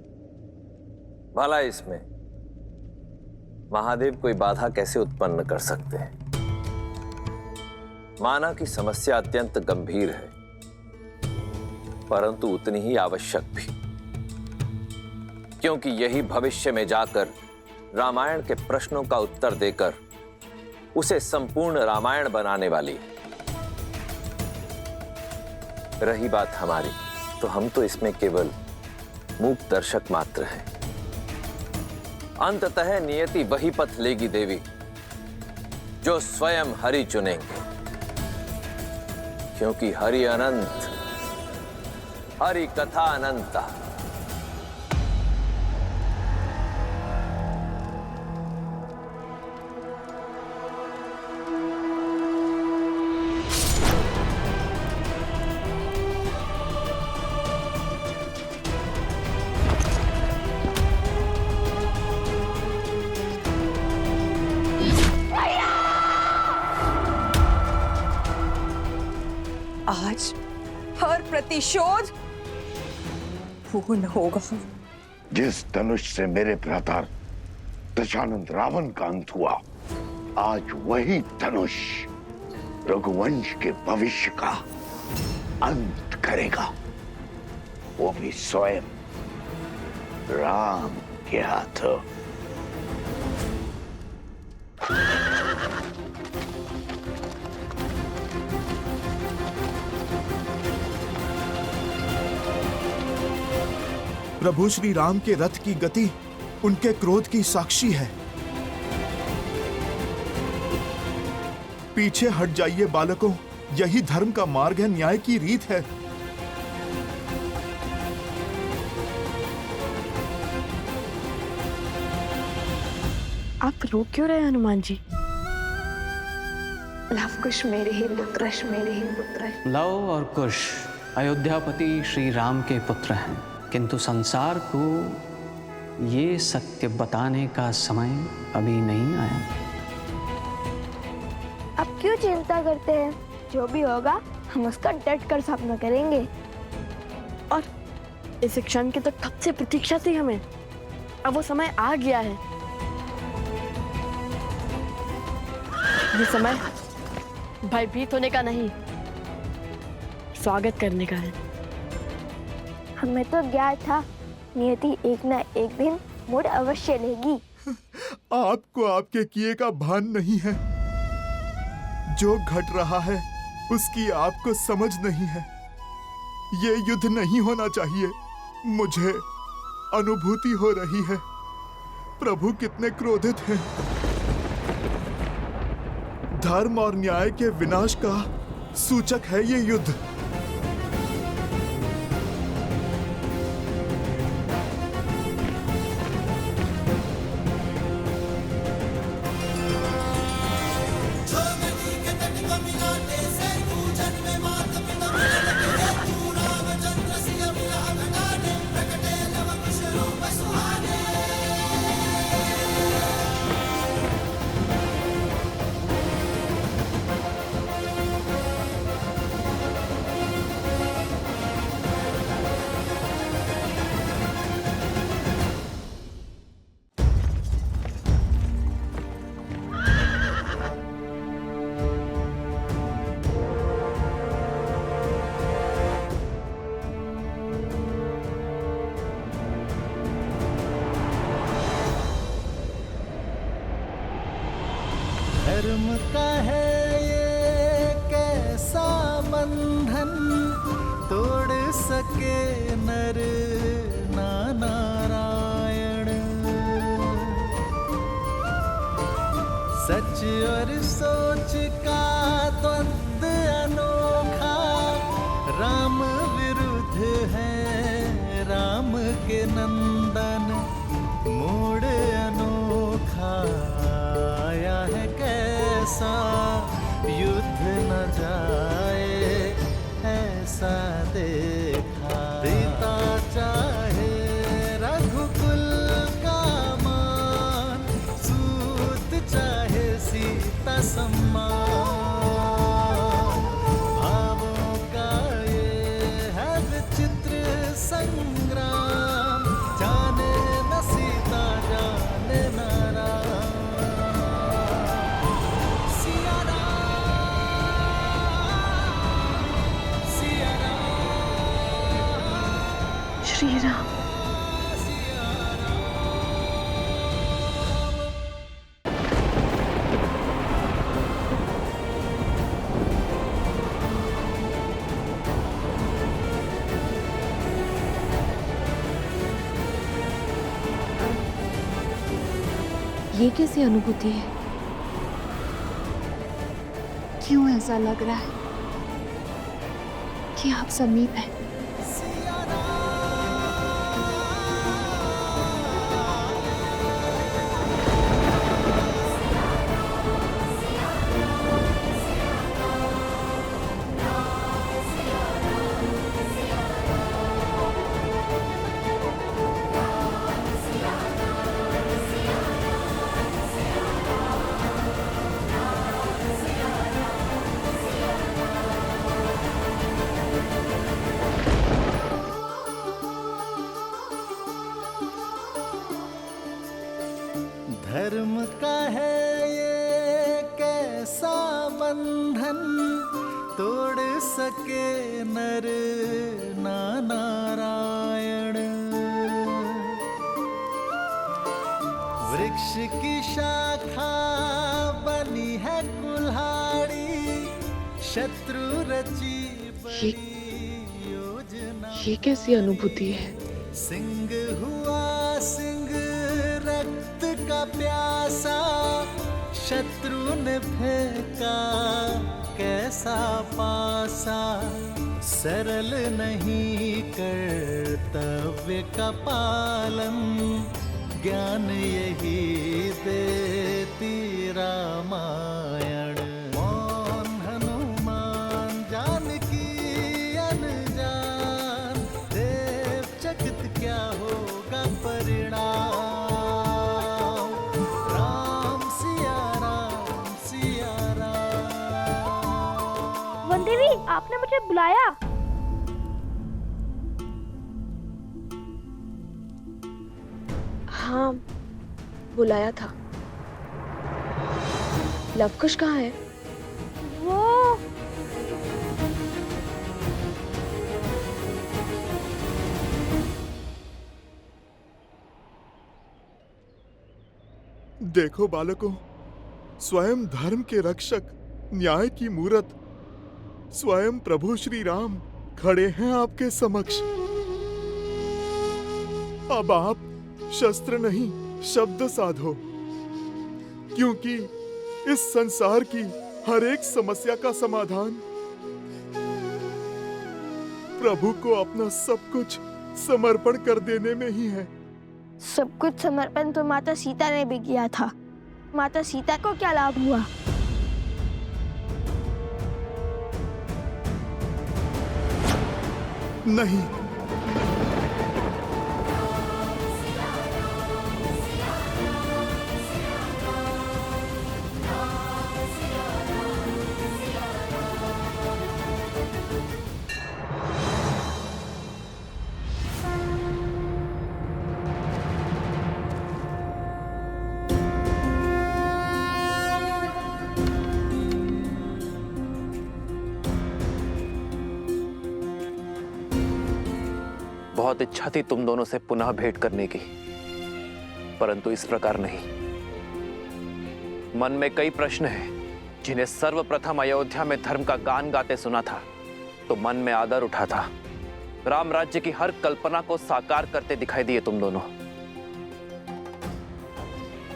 भला इसमें महादेव कोई बाधा कैसे उत्पन्न कर सकते हैं? माना कि समस्या अत्यंत गंभीर है, परंतु उतनी ही आवश्यक भी, क्योंकि यही भविष्य में जाकर रामायण के प्रश्नों का उत्तर देकर उसे संपूर्ण रामायण बनाने वाली है। रही बात हमारी, तो हम तो इसमें केवल मूक दर्शक मात्र हैं। अंततः नियति वही पथ लेगी देवी जो स्वयं हरि चुनेंगे, क्योंकि हरि अनंत, हरि कथा अनंता। आज हर प्रतिशोध पूर्ण होगा। जिस धनुष से मेरे भ्राता दशानंद रावण का अंत हुआ, आज वही धनुष रघुवंश के भविष्य का अंत करेगा, वो भी स्वयं राम के हाथों। प्रभु श्री राम के रथ की गति उनके क्रोध की साक्षी है। पीछे हट जाइए बालकों, यही धर्म का मार्ग है, न्याय की रीत है। आप रो क्यों रहे हनुमान जी? लव कुश मेरे ही पुत्र, मेरे ही पुत्र। लव और कुश अयोध्यापति श्री राम के पुत्र हैं, किंतु संसार को ये सत्य बताने का समय अभी नहीं आया। अब क्यों चिंता करते हैं? जो भी होगा हम उसका डट कर सामना करेंगे। और इस क्षण की तो कब से प्रतीक्षा थी हमें, अब वो समय आ गया है। ये समय भयभीत होने का नहीं, स्वागत करने का है। हमें तो ज्ञात था नियति एक ना एक दिन मोड़ अवश्य लेगी। आपको आपके किए का भान नहीं है। जो घट रहा है उसकी आपको समझ नहीं है। ये युद्ध नहीं होना चाहिए। मुझे अनुभूति हो रही है प्रभु कितने क्रोधित हैं। धर्म और न्याय के विनाश का सूचक है ये युद्ध। धर्म का है ये कैसा बंधन, तोड़ सके नर ना नारायण। सच और सोच का द्वंद अनोखा, राम विरुद्ध है राम के नंदन। मोड़ अनोखा आया है कैसा, युद्ध न जाए ऐसा देखा। पिता चाहे रघुकुल का मान, सूत चाहे सीता सम्मान। भावों का ये है विचित्र संग्राम, जाने न सीता जाने न राम। श्री राम। ये कैसी अनुभूति है? क्यों ऐसा लग रहा है कि आप समीप हैं? तोड़ सके नर ना नारायण। वृक्ष की शाखा बनी है कुल्हाड़ी, शत्रु रची ये कैसी अनुभूति है? सिंह हुआ सिंह रक्त का प्यासा, शत्रु ने फेंका कैसा पासा। सरल नहीं कर्तव्य का पालन, ज्ञान यही देती रामायण। मौन हनुमान जानकी अनजान, देव चकित क्या होगा परिणाम। राम सिया राम सिया राम। वनदेवी, आपने मुझे बुलाया? हाँ, बुलाया था। लवकुश कहाँ है? वो देखो बालकों, स्वयं धर्म के रक्षक, न्याय की मूरत, स्वयं प्रभु श्री राम खड़े हैं आपके समक्ष। अब आप शस्त्र नहीं शब्द साधो, क्योंकि इस संसार की हर एक समस्या का समाधान प्रभु को अपना सब कुछ समर्पण कर देने में ही है। सब कुछ समर्पण तो माता सीता ने भी किया था। माता सीता को क्या लाभ हुआ? नहीं, बहुत इच्छा थी तुम दोनों से पुनः भेंट करने की, परंतु इस प्रकार नहीं। मन में कई प्रश्न हैं जिन्हें सर्वप्रथम अयोध्या में धर्म का गान गाते सुना था तो मन में आदर उठा था। राम राज्य की हर कल्पना को साकार करते दिखाई दिए तुम दोनों।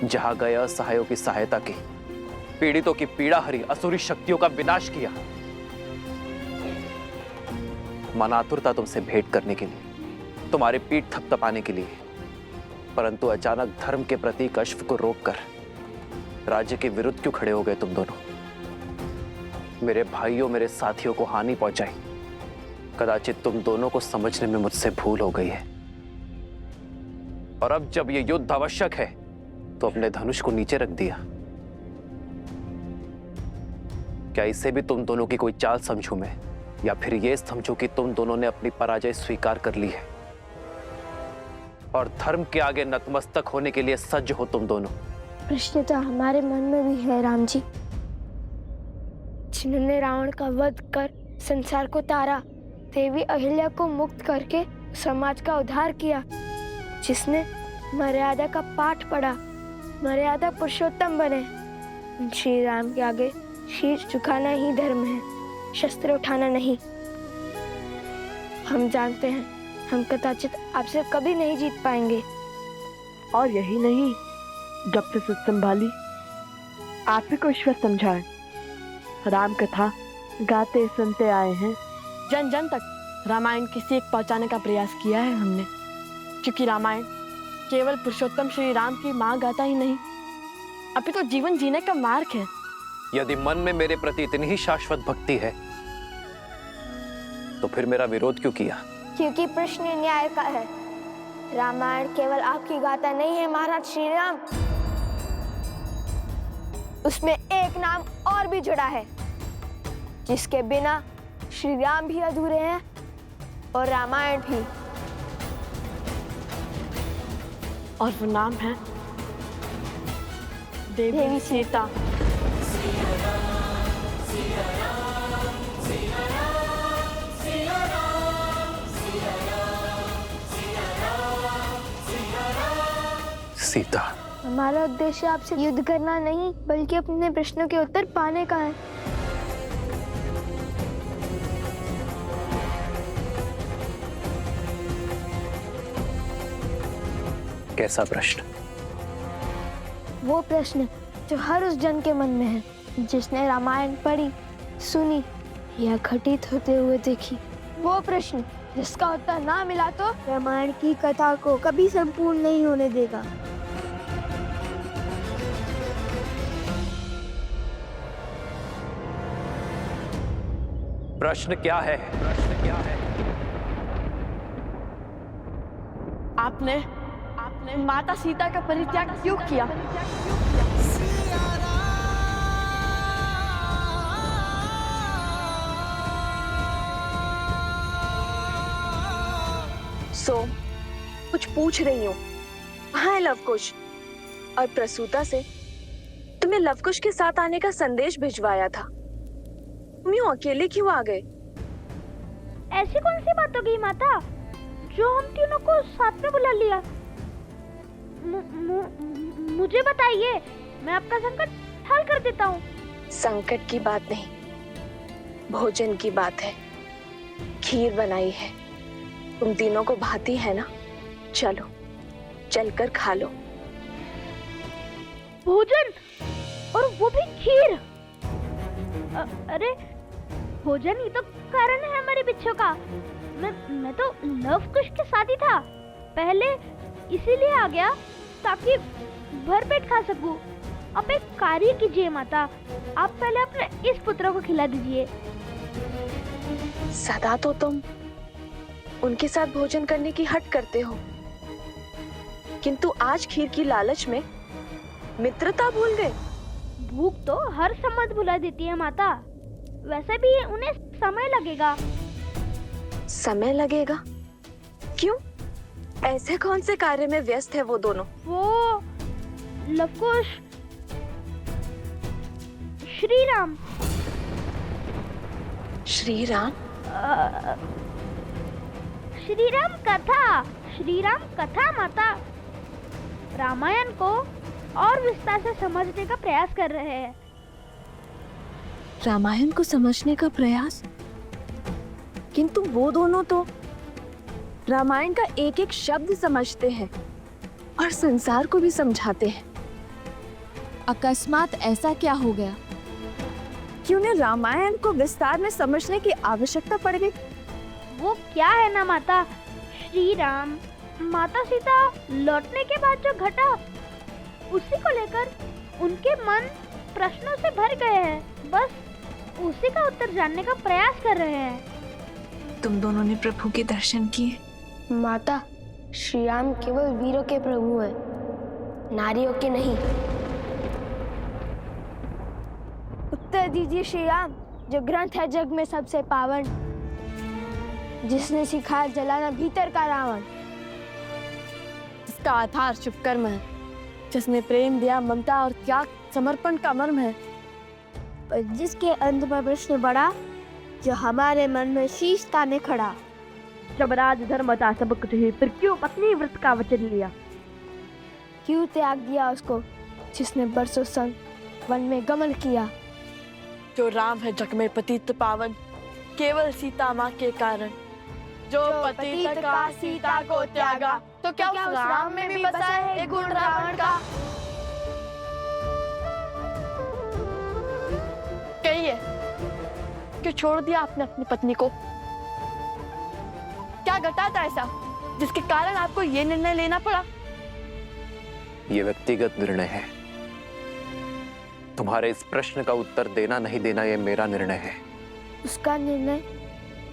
जहां गए असहायों की सहायता की, पीड़ितों की पीड़ा हरी, असुरी शक्तियों का विनाश किया। मन आतुरता तुमसे भेंट करने के लिए, तुम्हारे पीठ थपथपाने के लिए, परंतु अचानक धर्म के प्रतीक अश्व को रोककर राज्य के विरुद्ध क्यों खड़े हो गए तुम दोनों? मेरे भाइयों, मेरे साथियों को हानि पहुंचाई। कदाचित तुम दोनों को समझने में मुझसे भूल हो गई है। और अब जब ये युद्ध आवश्यक है तो अपने धनुष को नीचे रख दिया। क्या इसे भी तुम दोनों की कोई चाल समझूं मैं, या फिर ये समझूं कि तुम दोनों ने अपनी पराजय स्वीकार कर ली है और धर्म के आगे नतमस्तक होने के लिए सज्ज हो तुम दोनों? प्रश्न तो हमारे मन में भी है राम जी। जिन्होंने रावण का वध कर संसार को तारा, देवी अहिल्या को मुक्त करके समाज का उद्धार किया, जिसने मर्यादा का पाठ पढ़ा, मर्यादा पुरुषोत्तम बने, श्री राम के आगे शीश झुकाना ही धर्म है, शस्त्र उठाना नहीं। हम जानते हैं हम कदाचित आपसे कभी नहीं जीत पाएंगे। और यही नहीं, जब से सुध संभाली आप ही को ईश्वर समझाए। राम कथा गाते सुनते आए हैं, जन जन तक रामायण की सीख पहुंचाने का प्रयास किया है हमने। क्योंकि रामायण केवल पुरुषोत्तम श्री राम की माँ गाथा ही नहीं, अभी तो जीवन जीने का मार्ग है। यदि मन में मेरे प्रति इतनी ही शाश्वत भक्ति है तो फिर मेरा विरोध क्यों किया? क्योंकि प्रश्न न्याय का है। रामायण केवल आपकी गाथा नहीं है महाराज श्री राम, उसमें एक नाम और भी जुड़ा है, जिसके बिना श्री राम भी अधूरे हैं और रामायण भी। और वो नाम है देवी सीता। सीता, हमारा उद्देश्य आपसे युद्ध करना नहीं बल्कि अपने प्रश्नों के उत्तर पाने का है। कैसा प्रश्न? वो प्रश्न जो हर उस जन के मन में है जिसने रामायण पढ़ी, सुनी या घटित होते हुए देखी। वो प्रश्न जिसका उत्तर ना मिला तो रामायण की कथा को कभी संपूर्ण नहीं होने देगा। प्रश्न क्या है? प्रश्न क्या है? आपने माता सीता का परित्याग क्यों किया? कुछ पूछ रही हूँ। कहाँ है लवकुश? और प्रसूता से तुम्हें लवकुश के साथ आने का संदेश भिजवाया था, तुम यूं अकेले क्यों आ गए? ऐसी कौन सी बात हो गई माता जो हम तीनों को साथ में बुला लिया? मुझे बताइए, मैं आपका संकट हल कर देता हूँ। संकट की बात नहीं, भोजन की बात है। खीर बनाई है, तुम तीनों को भाती है ना? चलो चलकर खा लो। भोजन और वो भी खीर? अरे भोजन ही तो कारण है हमारे बिच्छू का। मैं तो लवकुश के साथ ही था, पहले इसीलिए आ गया ताकि भर पेट खा सकूं। अब एक कार्य कीजिए माता, आप पहले अपने इस पुत्र को खिला दीजिए। सदा तो तुम उनके साथ भोजन करने की हट करते हो, किंतु आज खीर की लालच में मित्रता भूल गए। भूख तो हर समझ भुला देती है माता, वैसे भी उन्हें समय लगेगा। समय लगेगा? क्यों? ऐसे कौन से कार्य में व्यस्त है वो दोनों? वो लवकुश, श्री राम। श्री राम? श्री राम कथा, श्री राम कथा माता। रामायण को और विस्तार से समझने का प्रयास कर रहे हैं। रामायण को समझने का प्रयास? किंतु वो दोनों तो रामायण का एक एक शब्द समझते हैं और संसार को भी समझाते हैं। अकस्मात ऐसा क्या हो गया कि उन्हें रामायण को विस्तार में समझने की आवश्यकता पड़ गई? वो क्या है ना माता, श्री राम माता सीता लौटने के बाद जो घटा उसी को लेकर उनके मन प्रश्नों से भर गए हैं। बस उसी का उत्तर जानने का प्रयास कर रहे हैं। तुम दोनों ने प्रभु के दर्शन किए? माता, श्री राम केवल वीरों के प्रभु हैं, नारियों के नहीं। उत्तर दीजिए श्री राम, जो ग्रंथ है जग में सबसे पावन, जिसने सिखाया जलाना भीतर का रावण, जिसका आधार शुभ कर्म है, जिसने प्रेम दिया ममता और त्याग समर्पण का मर्म है, पर जिसके अंत में प्रश्न बड़ा जो हमारे मन में शीश ताने खड़ा। जब राज धर्म था सब कुछ ही, फिर क्यों पत्नी व्रत का वचन लिया? क्यों त्याग दिया उसको जिसने बरसों संग वन में गमन किया? जो राम है जग में पतित पावन, केवल सीता माँ के कारण। जो पतित का सीता को त्यागा, तो क्या उस राम में भी बसा है एक गुण रावण का? कहिए, क्यों छोड़ दिया आपने अपनी पत्नी को? क्या घटा था ऐसा जिसके कारण आपको ये निर्णय लेना पड़ा? ये व्यक्तिगत निर्णय है। तुम्हारे इस प्रश्न का उत्तर देना नहीं देना ये मेरा निर्णय है। उसका निर्णय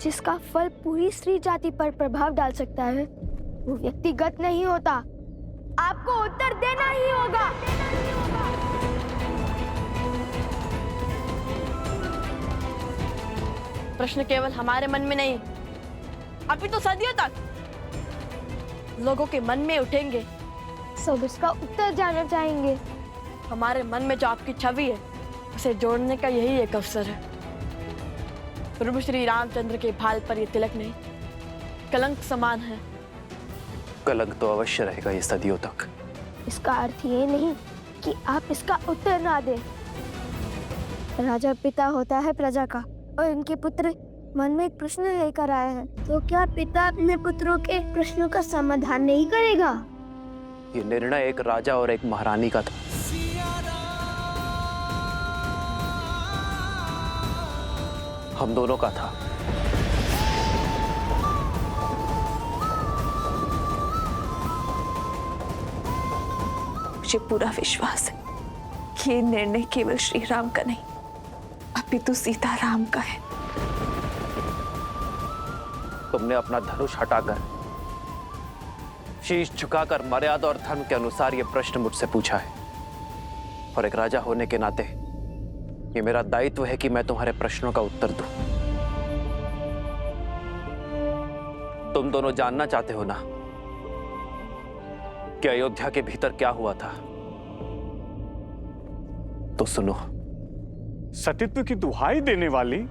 जिसका फल पूरी स्त्री जाति पर प्रभाव डाल सकता है, वो व्यक्तिगत नहीं होता। आपको उत्तर देना ही होगा। प्रश्न केवल हमारे मन में नहीं, अभी तो सदियों तक लोगों के मन में उठेंगे। सब इसका उत्तर जानना चाहेंगे। हमारे मन में जो आपकी छवि है, उसे जोड़ने का यही एक अवसर है। प्रभु श्री रामचंद्र के भाल पर ये तिलक नहीं, कलंक समान है। कलंक तो अवश्य रहेगा ये सदियों तक। इसका अर्थ ये नहीं कि आप इसका उत्तर ना दें। राजा पिता होता है प्रजा का और इनके पुत्र मन में एक प्रश्न लेकर आए हैं, तो क्या पिता अपने पुत्रों के प्रश्नों का समाधान नहीं करेगा? ये निर्णय एक राजा और एक महारानी का था। हम दोनों का था। मुझे पूरा विश्वास है कि ये निर्णय केवल श्री राम का नहीं, अपितु सीताराम का है। तुमने अपना धनुष हटाकर, शीश झुकाकर मर्यादा और धर्म के अनुसार ये प्रश्न मुझसे पूछा है, और एक राजा होने के नाते ये मेरा दायित्व है कि मैं तुम्हारे प्रश्नों का उत्तर दूं। तुम दोनों जानना चाहते हो ना कि अयोध्या के भीतर क्या हुआ था, तो सुनो। सतीत्व की दुहाई देने वाली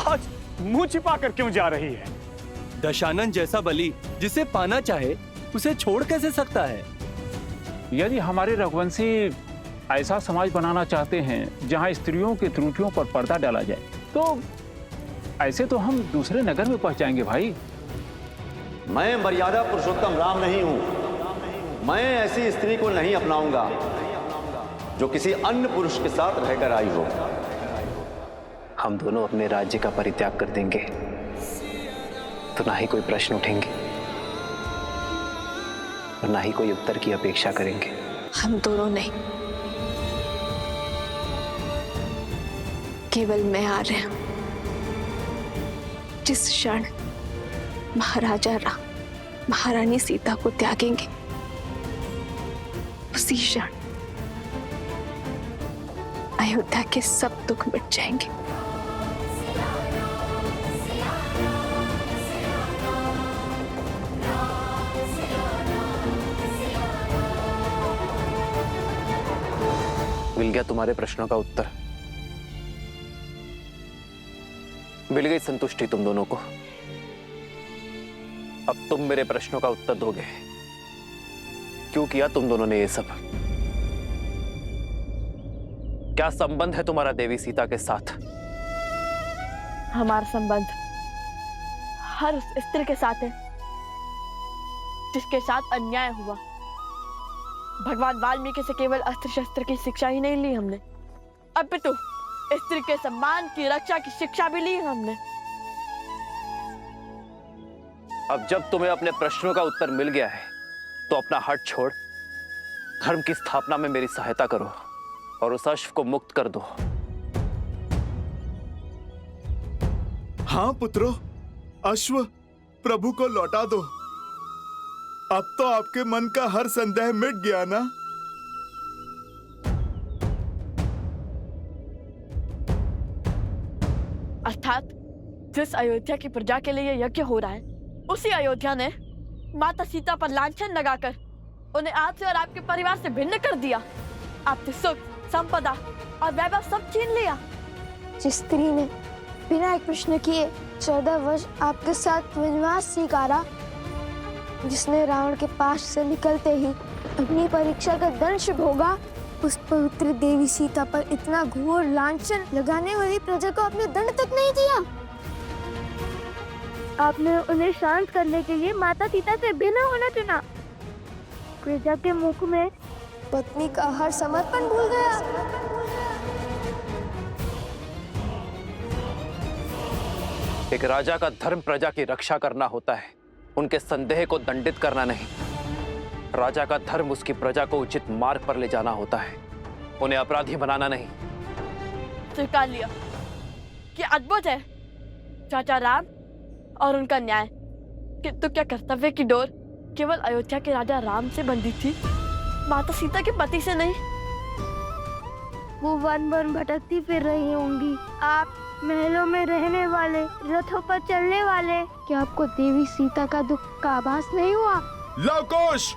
आज मुंह छिपा कर क्यों जा रही है? दशानन जैसा बलि जिसे पाना चाहे उसे छोड़ कैसे सकता है? यदि हमारे रघुवंशी ऐसा समाज बनाना चाहते हैं जहां स्त्रियों की त्रुटियों पर पर्दा डाला जाए, तो ऐसे तो हम दूसरे नगर में पहुंच जाएंगे भाई। मैं मर्यादा पुरुषोत्तम राम नहीं हूं। मैं ऐसी स्त्री को नहीं अपनाऊंगा जो किसी अन्य पुरुष के साथ रहकर आई हो। हम दोनों अपने राज्य का परित्याग कर देंगे तो ना ही कोई प्रश्न उठेंगे और ना ही कोई उत्तर की अपेक्षा करेंगे। हम दोनों नहीं, केवल मैं आ रहा हूं। जिस क्षण महाराजा राम महारानी सीता को त्यागेंगे, उसी क्षण अयोध्या के सब दुख मिट जाएंगे। मिल गया तुम्हारे प्रश्नों का उत्तर। मिल गई संतुष्टि तुम दोनों को। अब तुम मेरे प्रश्नों का उत्तर दोगे। क्यों किया तुम दोनों ने ये सब? क्या संबंध है तुम्हारा देवी सीता के साथ? हमारा संबंध हर उस स्त्री के साथ है जिसके साथ अन्याय हुआ। भगवान वाल्मीकि से केवल अस्त्र शस्त्र की शिक्षा ही नहीं ली हमने, अपितु स्त्री के सम्मान की रक्षा की शिक्षा भी ली हमने। अब जब तुम्हें अपने प्रश्नों का उत्तर मिल गया है, तो अपना हट छोड़ धर्म की स्थापना में मेरी सहायता करो और उस अश्व को मुक्त कर दो। हाँ पुत्रों, अश्व प्रभु को लौटा दो। अब तो आपके मन का हर संदेह मिट गया ना? अर्थात जिस अयोध्या की प्रजा के लिए यज्ञ हो रहा है, उसी अयोध्या ने माता सीता पर लांछन लगाकर उन्हें आपसे और आपके परिवार से भिन्न कर दिया। आपसे सुख, संपदा और वैभव सब छीन लिया। जिस स्त्री ने बिना एक प्रश्न किए 14 वर्ष आपके साथ वनवास स्वीकारा, जिसने रावण के पास से निकलते ही अपनी परीक्षा का दंश भोगा, उस पवित्र देवी सीता पर इतना घोर लांछन लगाने वाली प्रजा को आपने दंड तक नहीं दिया। आपने उन्हें शांत करने के लिए माता सीता से भिन्न होना चुना। प्रजा के मुख में पत्नी का हर समर्पण भूल गया। एक राजा का धर्म प्रजा की रक्षा करना होता है, उनके संदेह को दंडित करना नहीं। राजा का धर्म उसकी प्रजा को उचित मार्ग पर ले जाना होता है, उन्हें अपराधी बनाना नहीं। स्वीकार लिया कि अद्भुत है चाचा राम और उनका न्याय, किंतु क्या कर्तव्य की डोर केवल अयोध्या के राजा राम से बंधी थी, माता सीता के पति से नहीं? वो वन वन भटकती फिर रही होंगी, आप महलों में रहने वाले, रथों पर चलने वाले। क्या आपको देवी सीता का दुख का आभास नहीं हुआ? लवकुश,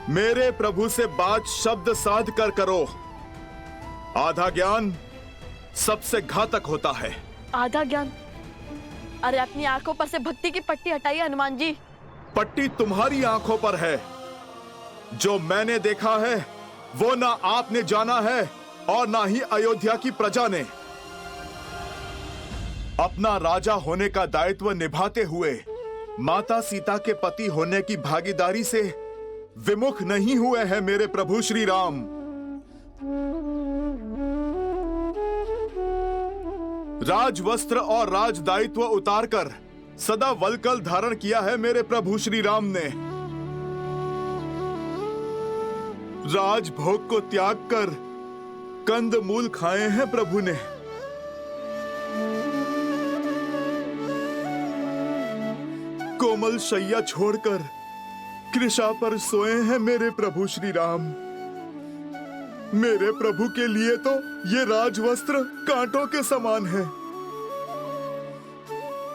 मेरे प्रभु से बात शब्द साध कर करो। आधा ज्ञान सबसे घातक होता है। आधा ज्ञान? अरे अपनी आंखों पर से भक्ति की पट्टी हटाइए हनुमान जी। पट्टी तुम्हारी आंखों पर है, जो मैंने देखा है वो ना आपने जाना है और ना ही अयोध्या की प्रजा ने। अपना राजा होने का दायित्व निभाते हुए माता सीता के पति होने की भागीदारी से विमुख नहीं हुए हैं मेरे प्रभु श्री राम। राजवस्त्र और राज दायित्व उतारकर सदा वलकल धारण किया है मेरे प्रभु श्री राम ने। राजभोग को त्याग कर कंद मूल खाए हैं प्रभु ने। कोमल शैया छोड़कर कृषा पर सोए हैं मेरे प्रभु श्री राम। मेरे प्रभु के लिए तो ये राजवस्त्र कांटों के समान है।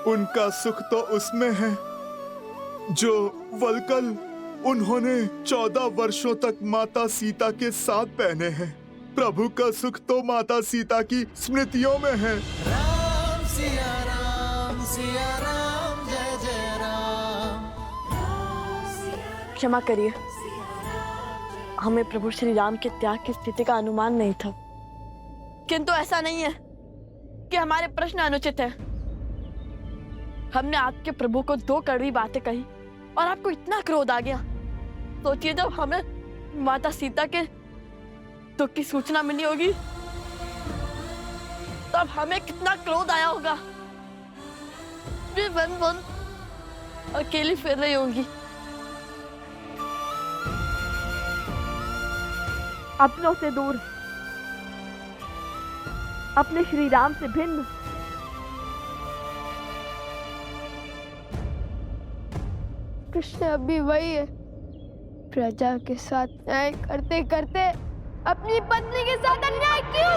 उनका सुख तो उसमें है जो वलकल उन्होंने 14 वर्षों तक माता सीता के साथ पहने हैं। प्रभु का सुख तो माता सीता की स्मृतियों में है। राम सिया राम जय जय राम। क्षमा करिए, हमें प्रभु श्री राम के त्याग की स्थिति का अनुमान नहीं था। किंतु ऐसा नहीं है कि हमारे प्रश्न अनुचित है। हमने आपके प्रभु को 2 कड़वी बातें कही और आपको इतना क्रोध आ गया। सोचिए जब हमें माता सीता के दुख की सूचना मिली होगी तब हमें कितना क्रोध आया होगा। वे वन वन अकेली फिर रही होंगी, अपनों से दूर, अपने श्री राम से भिन्न। कृष्ण अभी वही है, प्रजा के साथ न्याय करते करते अपनी पत्नी के साथ अन्याय क्यों?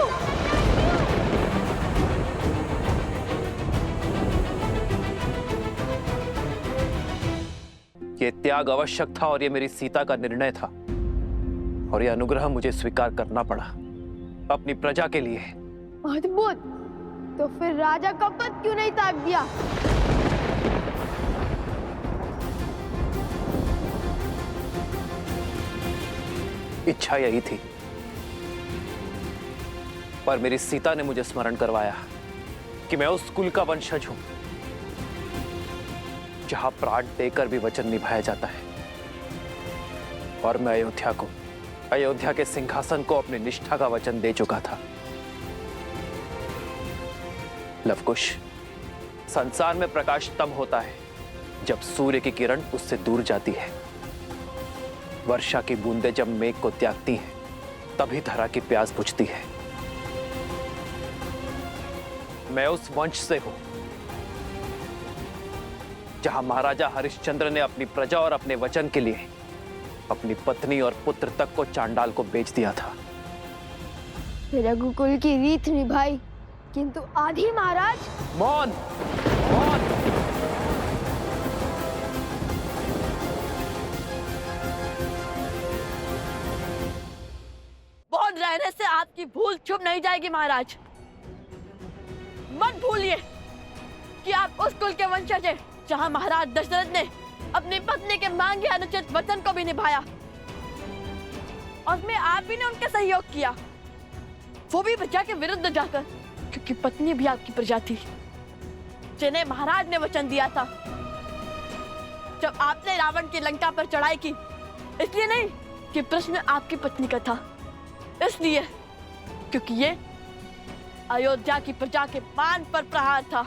ये त्याग आवश्यक था और ये मेरी सीता का निर्णय था और ये अनुग्रह मुझे स्वीकार करना पड़ा अपनी प्रजा के लिए। अद्भुत। तो फिर राजा का पद क्यों नहीं त्याग दिया? इच्छा यही थी, पर मेरी सीता ने मुझे स्मरण करवाया कि मैं उस कुल का वंशज हूं जहां प्राण देकर भी वचन निभाया जाता है और मैं अयोध्या के सिंहासन को अपनी निष्ठा का वचन दे चुका था। लवकुश, संसार में प्रकाश तब होता है जब सूर्य की किरण उससे दूर जाती है। वर्षा की बूंदें जब मेघ को त्यागती हैं, तभी धरा की प्यास बुझती है। मैं उस वंश से हूं जहां महाराजा हरिश्चंद्र ने अपनी प्रजा और अपने वचन के लिए अपनी पत्नी और पुत्र तक को चांडाल को बेच दिया था। रघुकुल की रीत निभाई, किंतु आधी महाराज। मौन। मौन रहने से आपकी भूल छुप नहीं जाएगी महाराज। मत भूलिए कि आप उस कुल के वंशज हैं जहां महाराज दशरथ ने अपनी पत्नी के मांगे अनुचित वचन को भी निभाया और उसमें आप भी ने उनके सहयोग किया, वो भी प्रजा के विरुद्ध जाकर, क्योंकि पत्नी भी आपकी प्रजा थी जिन्हें महाराज ने वचन दिया था। जब आपने रावण की लंका पर चढ़ाई की, इसलिए नहीं कि प्रश्न आपकी पत्नी का था, इसलिए क्योंकि ये अयोध्या की प्रजा के मान पर प्रहार था।